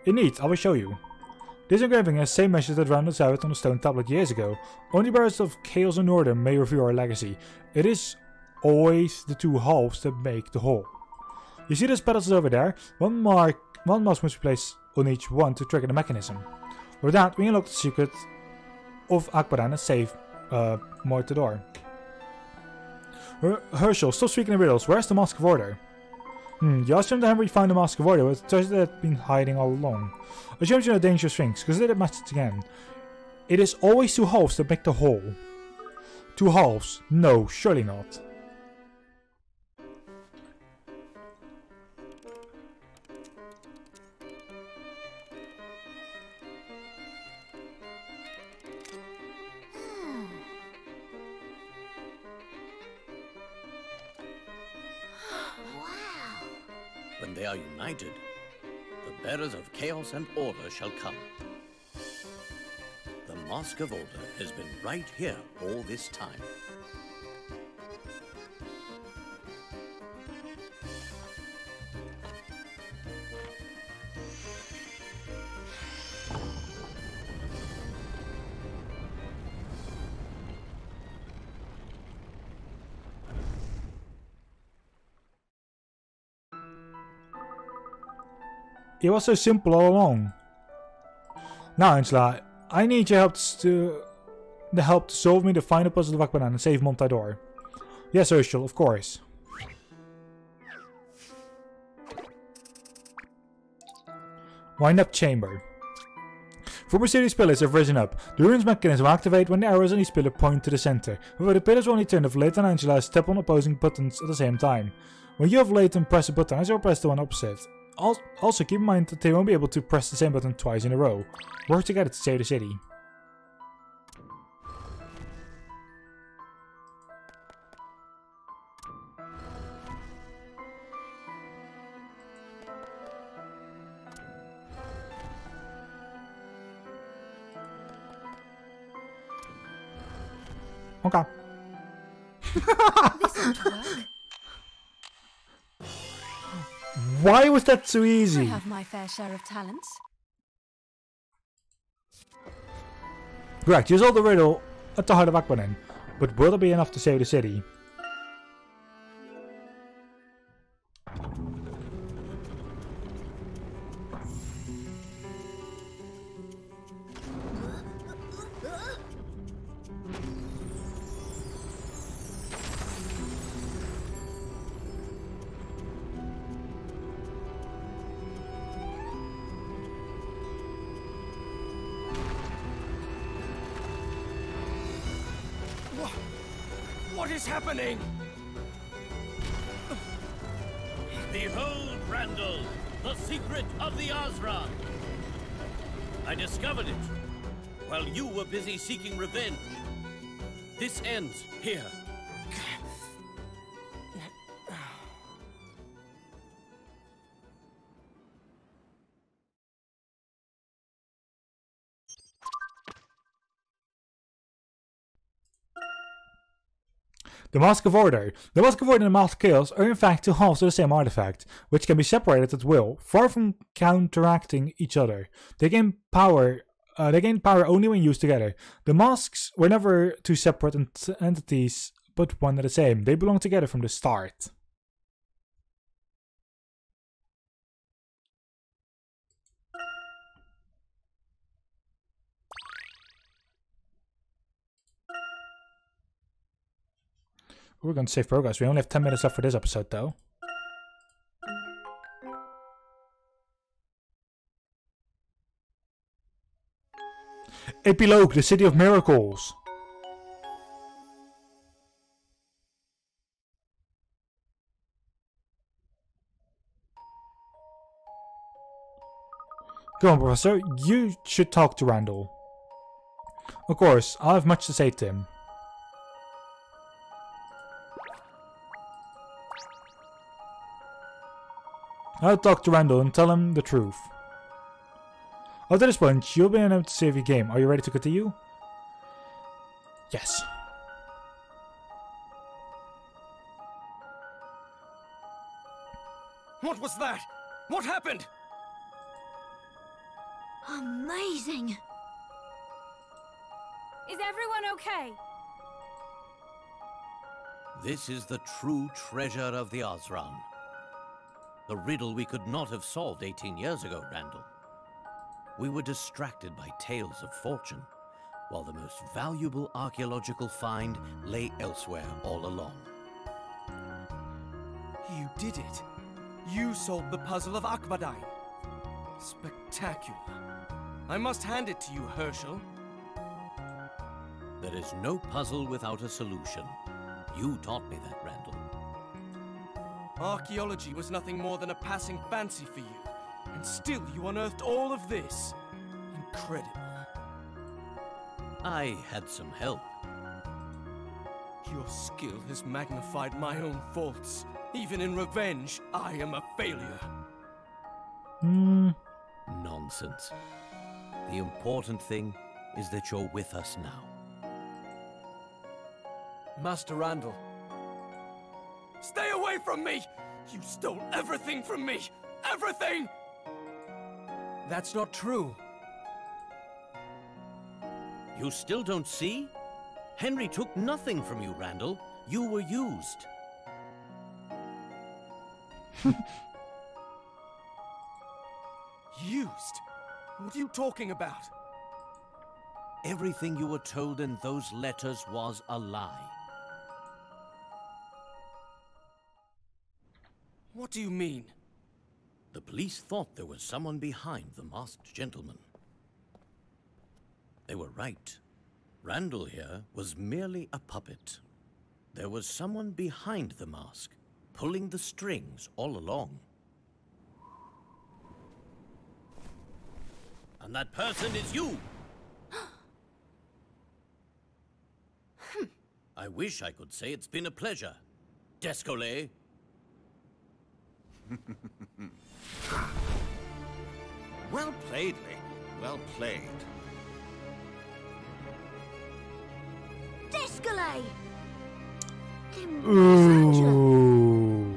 Indeed, I will show you. This engraving has the same message that Rando out on the stone tablet years ago. Only bearers of Chaos and Order may reveal our legacy. It is always the 2 halves that make the whole. You see those pedals over there? One mask must be placed on each one to trigger the mechanism. With that, we unlock the secret of Aquadine and save more to the door. Herschel, stop speaking in riddles. Where's the Mask of Order? You assumed that Henry found the Mask of Order, but it turns out it had been hiding all along. Assumed you know dangerous things, consider the message again. It is always 2 halves that make the whole. 2 halves? No, surely not. they are united, the bearers of chaos and order shall come. The Mask of Order has been right here all this time. It was so simple all along. Now, Angela, I need your help to solve me the final puzzle of Akbadan and save Montador. Yes, Urshel, of course. Wind up chamber. Former series pillars have risen up. The ruins mechanism will activate when the arrows on each pillar point to the center. However, the pillars will only turn if Layton and Angela step on opposing buttons at the same time. When you have Layton press a button, Angela will press the one opposite. Also, keep in mind that they won't be able to press the same button twice in a row. Work together to save the city. Okay. This ought to work. Why was that so I easy? have my fair share of talents. Correct, use all the riddle at the heart of Akbadan, but will it be enough to save the city? What is happening? Behold, Randall, the secret of the Osran. I discovered it while you were busy seeking revenge. This ends here. The Mask of Order. The Mask of Order and the Mask of Chaos are in fact two halves of the same artifact, which can be separated at will, far from counteracting each other. They gain power only when used together. The masks were never two separate entities, but one and the same. They belong together from the start. We're going to save progress. We only have 10 minutes left for this episode, though. Epilogue, the City of Miracles. Go on, Professor. You should talk to Randall. Of course, I'll have much to say to him. I'll talk to Randall and tell him the truth. After this point, you'll be able to save your game. Are you ready to continue? Yes. What was that? What happened? Amazing! Is everyone okay? This is the true treasure of the Osran. The riddle we could not have solved 18 years ago, Randall. We were distracted by tales of fortune, while the most valuable archaeological find lay elsewhere all along. You did it. You solved the puzzle of Akbadan. Spectacular. I must hand it to you, Herschel. There is no puzzle without a solution. You taught me that, Randall. Archaeology was nothing more than a passing fancy for you, and still you unearthed all of this. Incredible. I had some help. Your skill has magnified my own faults. Even in revenge, I am a failure. Nonsense. The important thing is that you're with us now. Master Randall. Stay away from me! You stole everything from me! Everything! That's not true. You still don't see? Henry took nothing from you, Randall. You were used. Used? What are you talking about? Everything you were told in those letters was a lie. What do you mean? The police thought there was someone behind the masked gentleman. They were right. Randall here was merely a puppet. There was someone behind the mask, pulling the strings all along. And that person is you! I wish I could say it's been a pleasure. Descolet. Well played, Layton. Well played. Descolet! Then where's Angela? Ooh.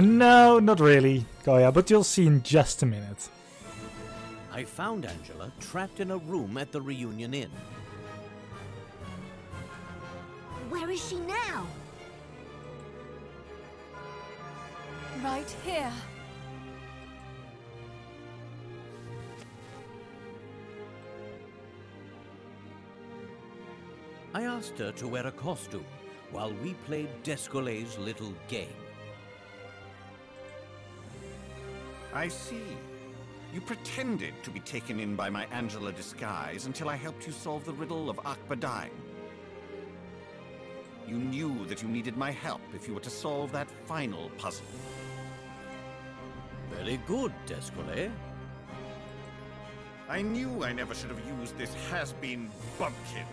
No, not really, Gaia, but you'll see in just a minute. I found Angela trapped in a room at the Reunion Inn. Where is she now? Right here. I asked her to wear a costume while we played Descolet's little game. I see. You pretended to be taken in by my Angela disguise until I helped you solve the riddle of Akbadain. You knew that you needed my help if you were to solve that final puzzle. Very good, Descolet. I knew I never should have used this has-been bumpkin.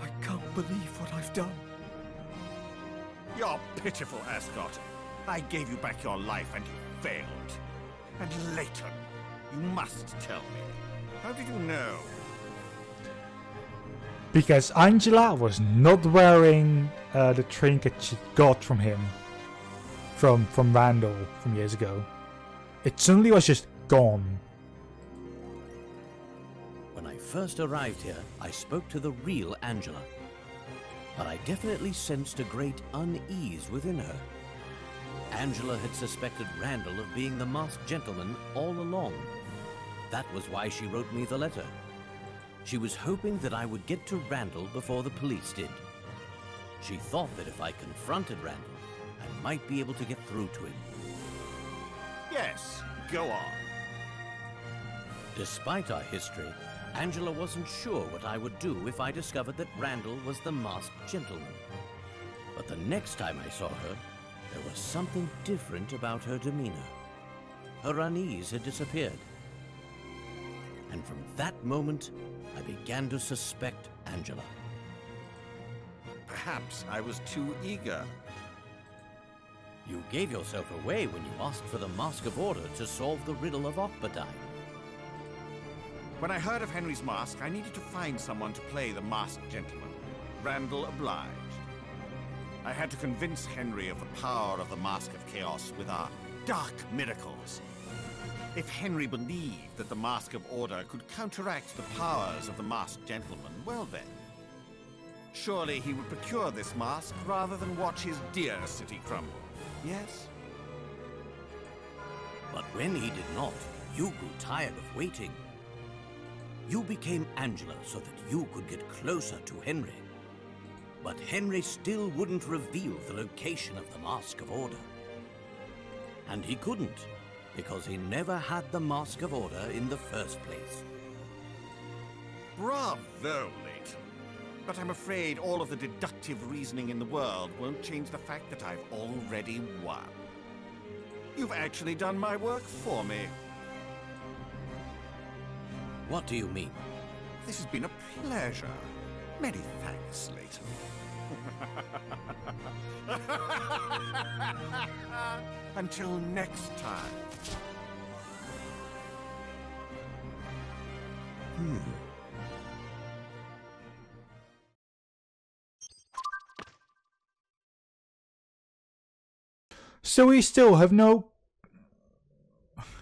I can't believe what I've done. You're pitiful, Ascot. I gave you back your life and you failed. And Layton, you must tell me. How did you know? Because Angela was not wearing the trinket she got from him. From Randall from years ago. It suddenly was just gone. When I first arrived here, I spoke to the real Angela. But I definitely sensed a great unease within her. Angela had suspected Randall of being the masked gentleman all along. That was why she wrote me the letter. She was hoping that I would get to Randall before the police did. She thought that if I confronted Randall, I might be able to get through to him. Yes, go on. Despite our history, Angela wasn't sure what I would do if I discovered that Randall was the masked gentleman. But the next time I saw her, there was something different about her demeanor. Her unease had disappeared. And from that moment, I began to suspect Angela. Perhaps I was too eager. You gave yourself away when you asked for the Mask of Order to solve the riddle of Akbadain. When I heard of Henry's mask, I needed to find someone to play the masked gentleman. Randall obliged. I had to convince Henry of the power of the Mask of Chaos with our dark miracles. If Henry believed that the Mask of Order could counteract the powers of the masked gentleman, well then. Surely he would procure this mask rather than watch his dear city crumble. Yes? But when he did not, you grew tired of waiting. You became Angela so that you could get closer to Henry. But Henry still wouldn't reveal the location of the Mask of Order. And he couldn't, because he never had the Mask of Order in the first place. Bravo, Layton. But I'm afraid all of the deductive reasoning in the world won't change the fact that I've already won. You've actually done my work for me. What do you mean? This has been a pleasure. Many thanks, Layton. Until next time. So we still have no...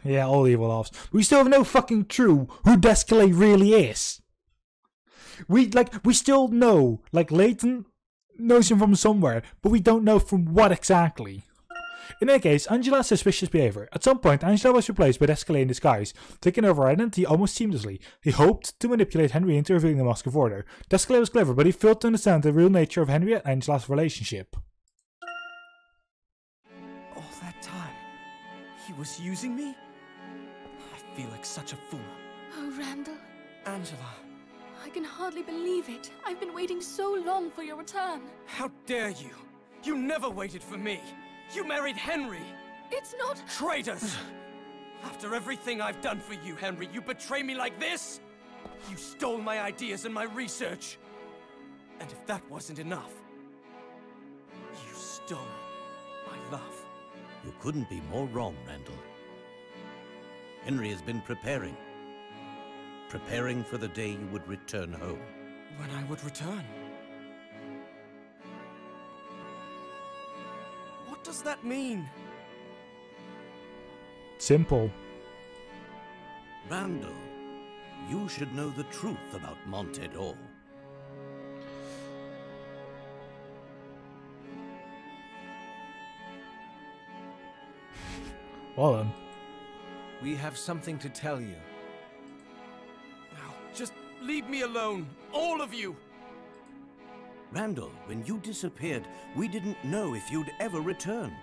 Yeah, all evil laughs. We still have no fucking clue who Descalay really is. We still know, like, Layton knows him from somewhere, but we don't know from what exactly. In any case, Angela's suspicious behavior. At some point, Angela was replaced by Descalay in disguise, taking over her identity almost seamlessly. He hoped to manipulate Henry into revealing the Mask of Order. Descalay was clever, but he failed to understand the real nature of Henry and Angela's relationship. All that time, he was using me? I feel like such a fool. Oh, Randall. Angela, I can hardly believe it. I've been waiting so long for your return. how dare you? You never waited for me. You married Henry. It's not... Traitors! After everything I've done for you, Henry, you betray me like this? You stole my ideas and my research. And if that wasn't enough, you stole my love. You couldn't be more wrong, Randall. Henry has been preparing. Preparing for the day you would return home. When I would return? What does that mean? Simple. Randall, you should know the truth about Montedor. Well then. We have something to tell you. Now, just leave me alone, all of you! Randall, when you disappeared, we didn't know if you'd ever return.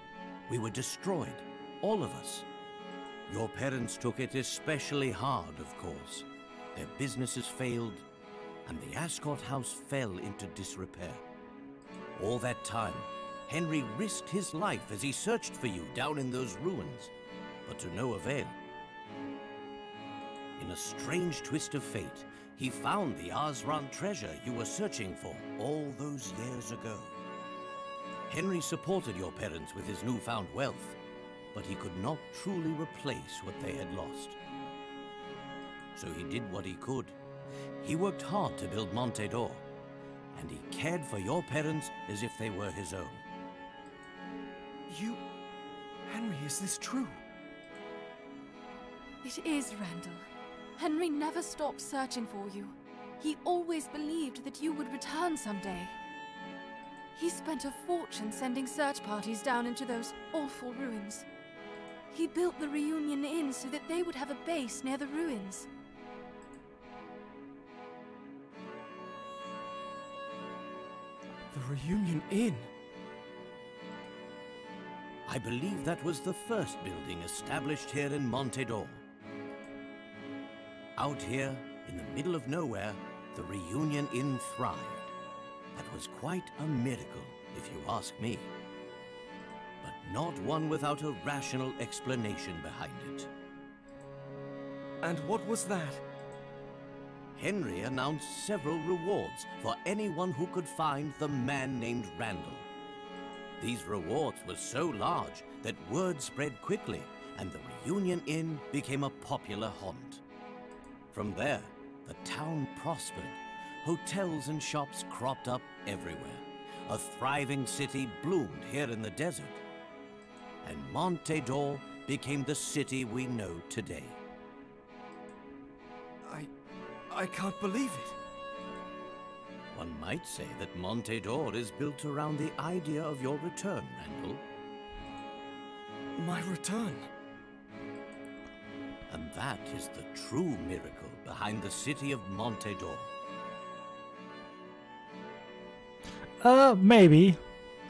We were destroyed, all of us. Your parents took it especially hard, of course. Their businesses failed, and the Ascot house fell into disrepair. All that time, Henry risked his life as he searched for you down in those ruins, but to no avail. In a strange twist of fate, he found the Osrand treasure you were searching for all those years ago. Henry supported your parents with his newfound wealth, but he could not truly replace what they had lost. So he did what he could. He worked hard to build Montedor, and he cared for your parents as if they were his own. Henry, is this true? It is, Randall. Henry never stopped searching for you. He always believed that you would return someday. He spent a fortune sending search parties down into those awful ruins. He built the Reunion Inn so that they would have a base near the ruins. The Reunion Inn? I believe that was the first building established here in Montedor. Out here, in the middle of nowhere, the Reunion Inn thrived. That was quite a miracle, if you ask me. But not one without a rational explanation behind it. And what was that? Henry announced several rewards for anyone who could find the man named Randall. These rewards were so large that word spread quickly, and the Reunion Inn became a popular haunt. From there, the town prospered. Hotels and shops cropped up everywhere. A thriving city bloomed here in the desert. And Montedor became the city we know today. I can't believe it. One might say that Montedor is built around the idea of your return, Randall. My return? And that is the true miracle behind the city of Montedor. Maybe.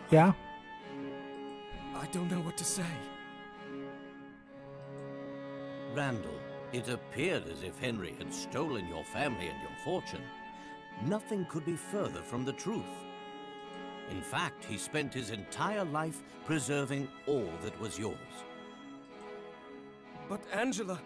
Yeah. I don't know what to say. Randall, it appeared as if Henry had stolen your family and your fortune. Nothing could be further from the truth. In fact, he spent his entire life preserving all that was yours. But Angela...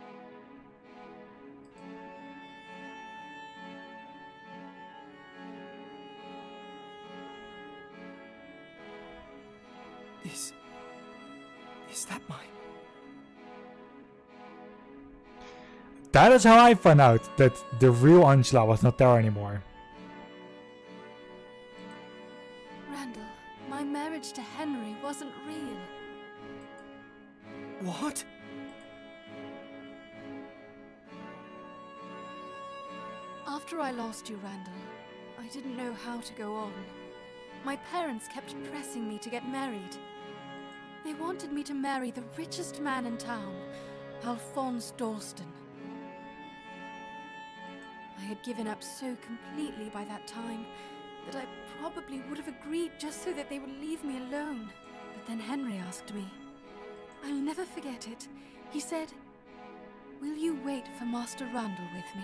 That is how I found out that the real Angela was not there anymore. Randall, my marriage to Henry wasn't real. What? After I lost you, Randall, I didn't know how to go on. My parents kept pressing me to get married. They wanted me to marry the richest man in town, Alphonse Dalston. I had given up so completely by that time that I probably would have agreed just so that they would leave me alone. But then Henry asked me. I'll never forget it. He said, "Will you wait for Master Randall with me?"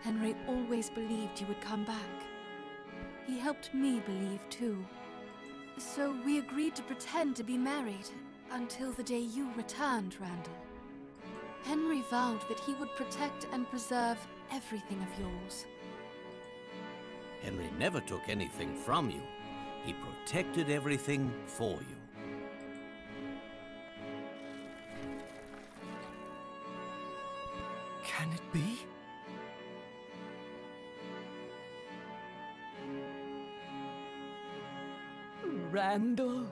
Henry always believed you would come back. He helped me believe too. So we agreed to pretend to be married until the day you returned, Randall. Henry vowed that he would protect and preserve everything of yours. Henry never took anything from you. He protected everything for you. Can it be? Randall.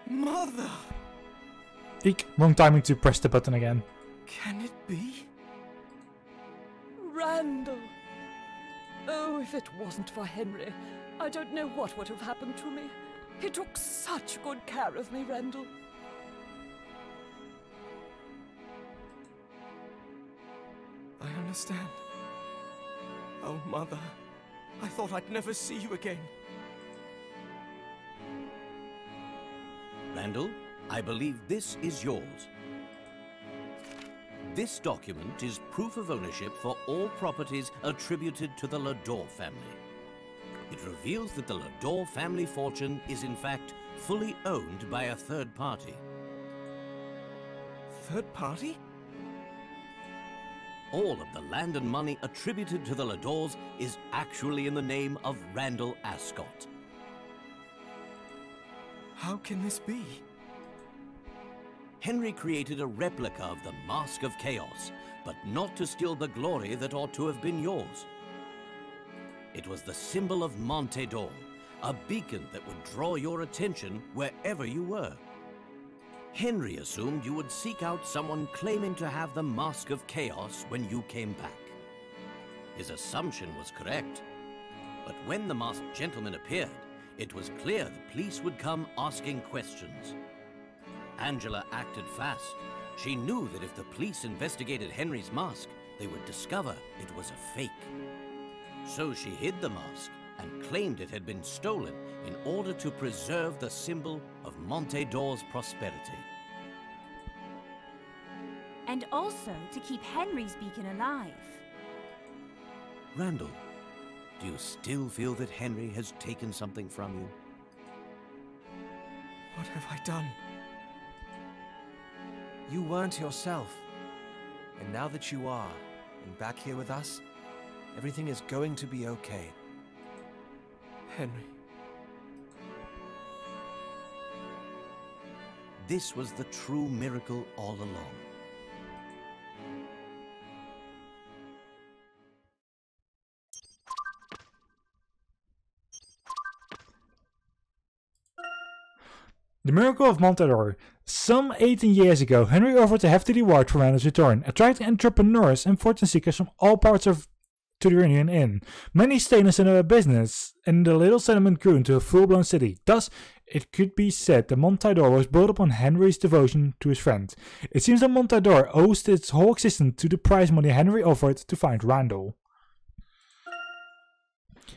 Mother! Eek, wrong timing to press the button again. Can it be? Randall. Oh, if it wasn't for Henry, I don't know what would have happened to me. He took such good care of me, Randall. I understand. Oh, Mother. I thought I'd never see you again. Randall, I believe this is yours. This document is proof of ownership for all properties attributed to the Lador family. It reveals that the Lador family fortune is in fact fully owned by a third party. Third party? All of the land and money attributed to the Ladors is actually in the name of Randall Ascot. How can this be? Henry created a replica of the Mask of Chaos, but not to steal the glory that ought to have been yours. It was the symbol of Monte d'Or, a beacon that would draw your attention wherever you were. Henry assumed you would seek out someone claiming to have the Mask of Chaos when you came back. His assumption was correct, but when the masked gentleman appeared, it was clear the police would come asking questions. Angela acted fast. She knew that if the police investigated Henry's mask, they would discover it was a fake. So she hid the mask and claimed it had been stolen in order to preserve the symbol of Monte d'Or's prosperity. And also to keep Henry's beacon alive. Randall, do you still feel that Henry has taken something from you? What have I done? You weren't yourself. And now that you are, and back here with us, everything is going to be okay. Henry. This was the true miracle all along. The Miracle of Monte d'Or. Some 18 years ago, Henry offered a hefty reward for Randall's return, attracting entrepreneurs and fortune seekers from all parts to the Reunion Inn. Many stayed in a business, and the little settlement grew into a full-blown city. Thus, it could be said that Monte d'Or was built upon Henry's devotion to his friend. It seems that Monte d'Or owes its whole existence to the prize money Henry offered to find Randall.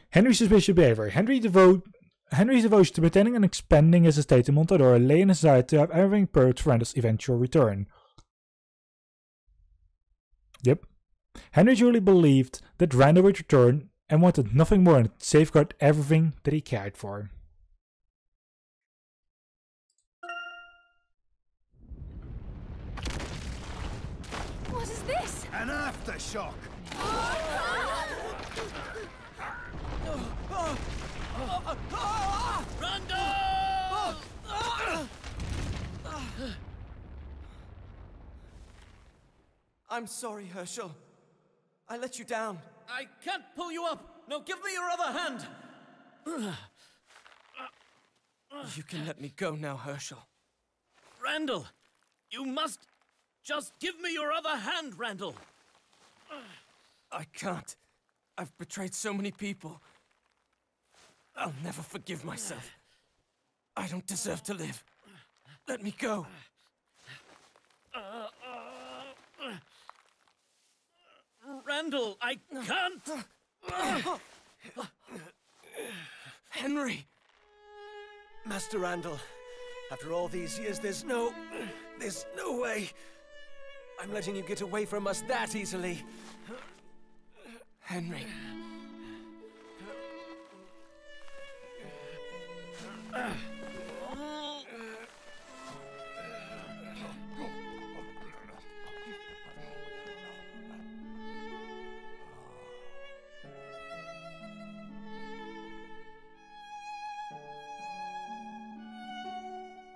Henry's suspicious behavior. Henry's devotion to pretending and expanding his estate in Monte d'Or lay in his desire to have everything perfect for Randall's eventual return. Yep. Henry truly believed that Randall would return and wanted nothing more than to safeguard everything that he cared for. What is this? An aftershock! I'm sorry, Herschel. I let you down. I can't pull you up! No, give me your other hand! You can let me go now, Herschel. Randall! You must just give me your other hand, Randall! I can't. I've betrayed so many people. I'll never forgive myself. I don't deserve to live. Let me go. Randall, I can't! Henry! Master Randall, after all these years, there's no way I'm letting you get away from us that easily. Henry.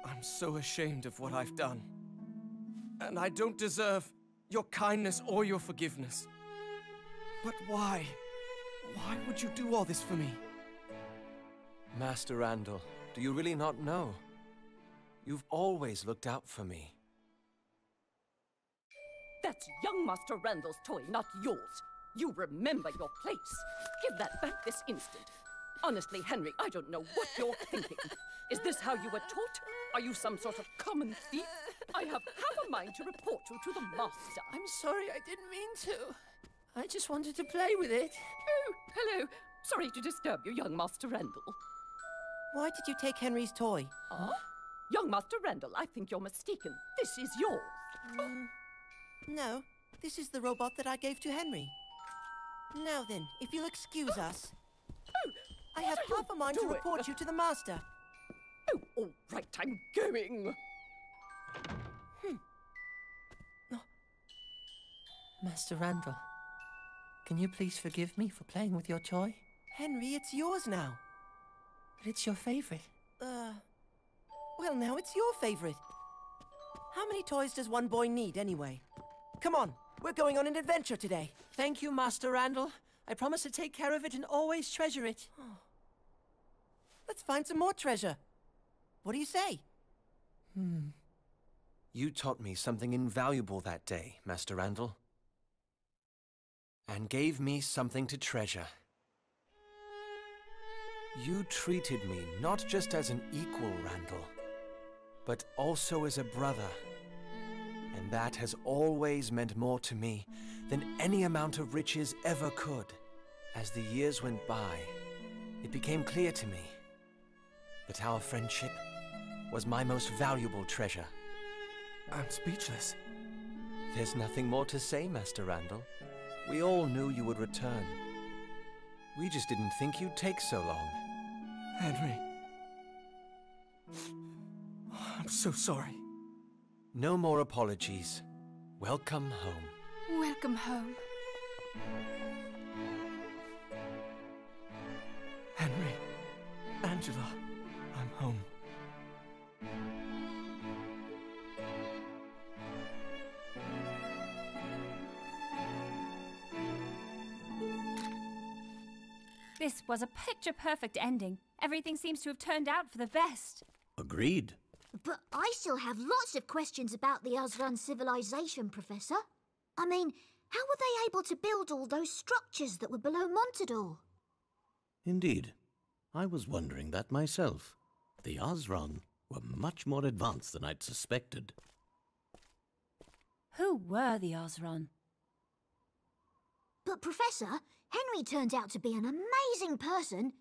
I'm so ashamed of what I've done. And I don't deserve your kindness or your forgiveness. But why? Why would you do all this for me? Master Randall, do you really not know? You've always looked out for me. That's young Master Randall's toy, not yours. You remember your place. Give that back this instant. Honestly, Henry, I don't know what you're thinking. Is this how you were taught? Are you some sort of common thief? I have half a mind to report you to the Master. I'm sorry, I didn't mean to. I just wanted to play with it. Oh, hello. Sorry to disturb you, young Master Randall. Why did you take Henry's toy? Huh? Young Master Randall, I think you're mistaken. This is yours. No, this is the robot that I gave to Henry. Now then, if you'll excuse us. I have half a mind to report you to the Master. Oh, all right, I'm going. Master Randall, can you please forgive me for playing with your toy? Henry, it's yours now. But it's your favorite. Well, now it's your favorite. How many toys does one boy need, anyway? Come on, we're going on an adventure today. Thank you, Master Randall. I promise to take care of it and always treasure it. Let's find some more treasure. What do you say? You taught me something invaluable that day, Master Randall. And gave me something to treasure. You treated me not just as an equal, Randall, but also as a brother. And that has always meant more to me than any amount of riches ever could. As the years went by, it became clear to me that our friendship was my most valuable treasure. I'm speechless. There's nothing more to say, Master Randall. We all knew you would return. We just didn't think you'd take so long. Henry. I'm so sorry. No more apologies. Welcome home. Welcome home. Henry. Angela. I'm home. This was a picture-perfect ending. Everything seems to have turned out for the best. Agreed. But I still have lots of questions about the Azran civilization, Professor. I mean, how were they able to build all those structures that were below Montador? Indeed. I was wondering that myself. The Azran were much more advanced than I'd suspected. Who were the Azran? But, Professor, Henry turned out to be an amazing person.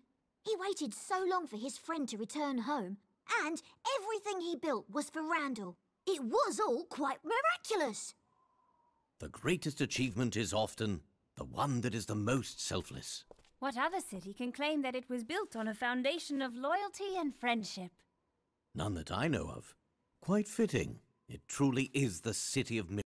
He waited so long for his friend to return home, and everything he built was for Randall. It was all quite miraculous. The greatest achievement is often the one that is the most selfless. What other city can claim that it was built on a foundation of loyalty and friendship? None that I know of. Quite fitting. It truly is the city of miracles.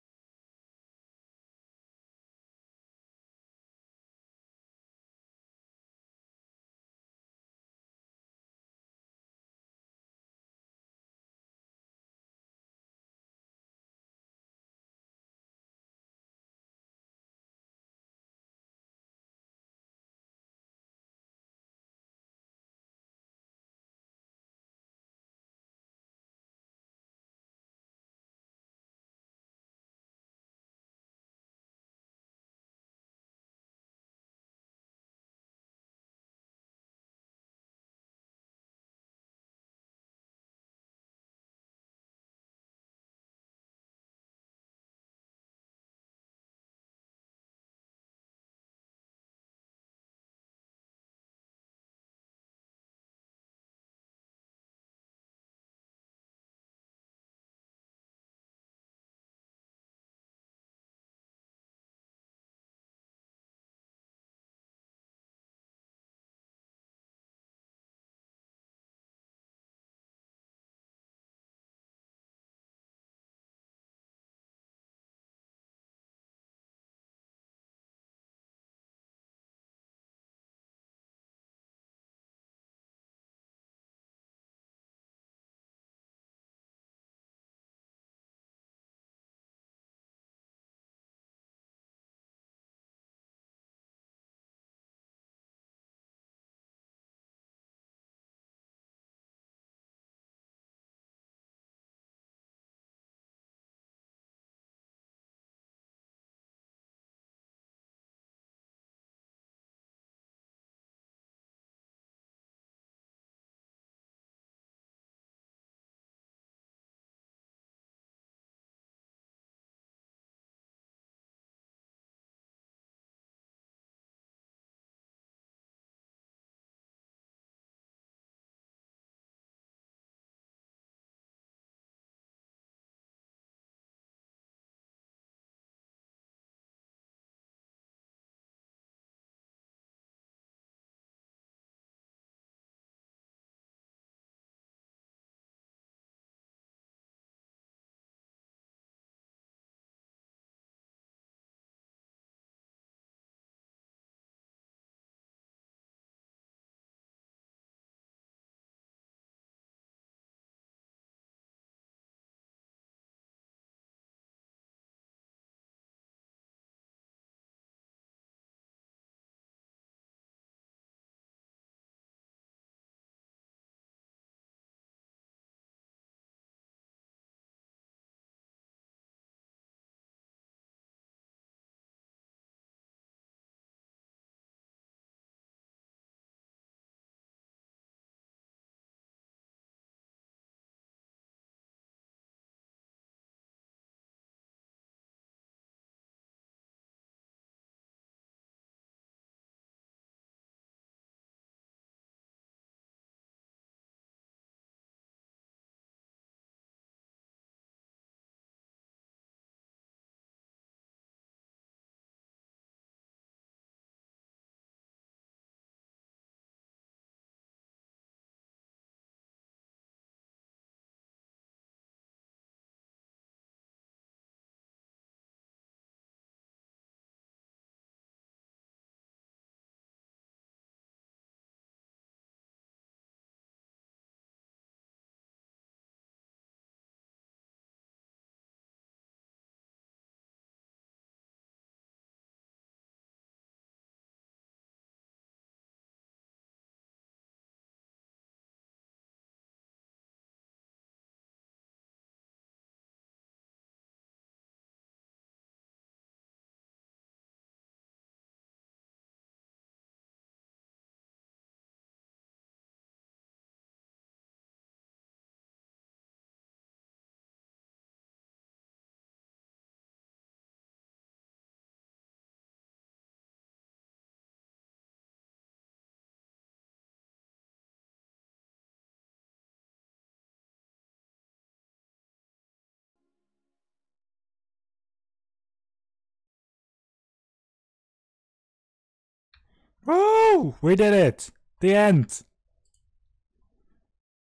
Woo! We did it! The end!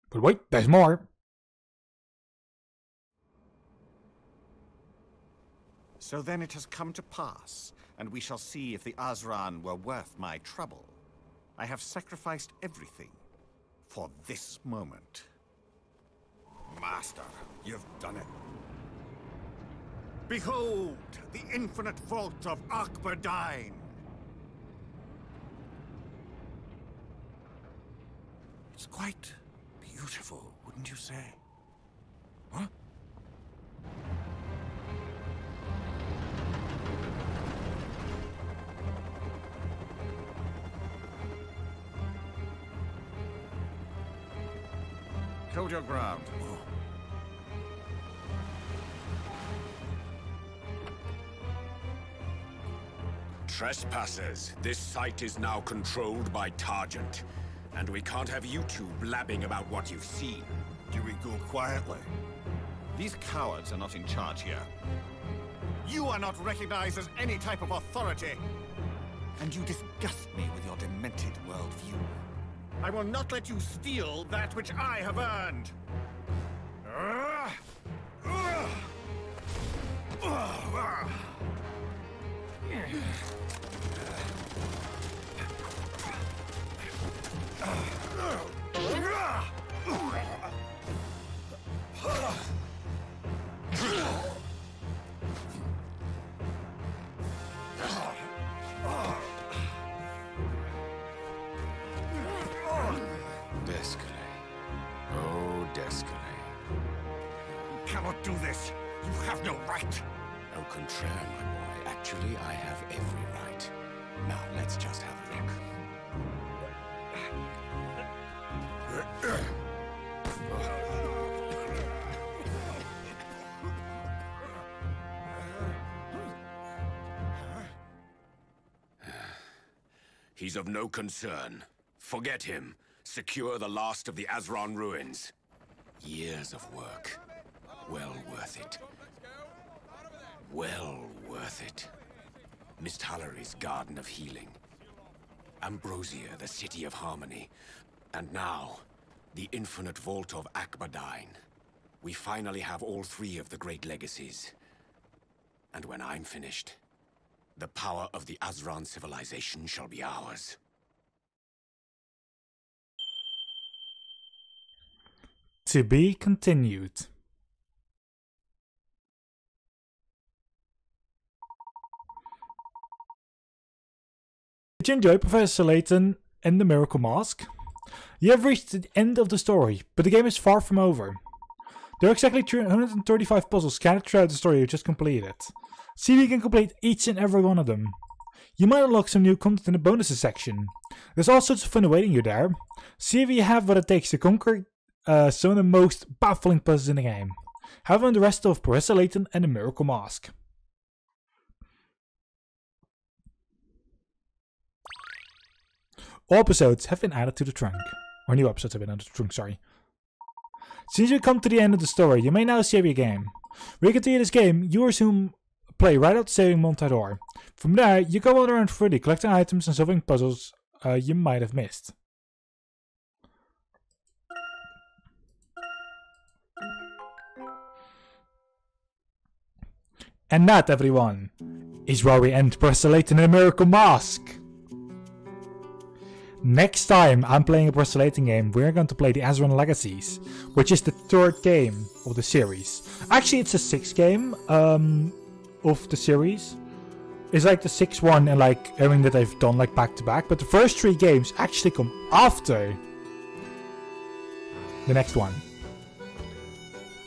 But wait, there's more! So then it has come to pass, and we shall see if the Azran were worth my trouble. I have sacrificed everything for this moment. Master, you've done it. Behold, the infinite vault of Akbardine! It's quite beautiful, wouldn't you say? Huh? Hold your ground. Trespassers, this site is now controlled by Targent, and we can't have you two blabbing about what you've seen. Do we go quietly? These cowards are not in charge here. You are not recognized as any type of authority. And you disgust me with your demented worldview. I will not let you steal that which I have earned. Cannot do this. You have no right. Au contraire, my boy. Actually, I have every right. Now, let's just have a look. He's of no concern. Forget him. Secure the last of the Azran ruins. Years of work. Well worth it. Well worth it. Misthalari's Garden of Healing. Ambrosia, the City of Harmony. And now, the Infinite Vault of Akbardine. We finally have all three of the great legacies. And when I'm finished, the power of the Azran civilization shall be ours. To be continued. Did you enjoy Professor Layton and the Miracle Mask? You have reached the end of the story, but the game is far from over. There are exactly 335 puzzles scattered throughout the story you just completed. See if you can complete each and every one of them. You might unlock some new content in the bonuses section. There's all sorts of fun awaiting you there. See if you have what it takes to conquer some of the most baffling puzzles in the game. Have fun the rest of Professor Layton and the Miracle Mask. All episodes have been added to the trunk. Or new episodes have been added to the trunk, sorry. Since you come to the end of the story, you may now save your game. When you continue this game, you resume play right out saving Montador. From there, you go all around freely, collecting items and solving puzzles you might have missed. And that, everyone, is where we end Professor Layton and the Miracle Mask. Next time I'm playing a Professor Layton game, we're going to play the Azran Legacies, which is the third game of the series. Actually, it's the sixth game of the series. It's like the sixth one and like everything that I've done like back to back. But the first three games actually come after the next one.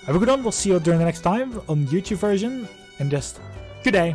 Have a good one. We'll see you during the next time on the YouTube version. And just good day.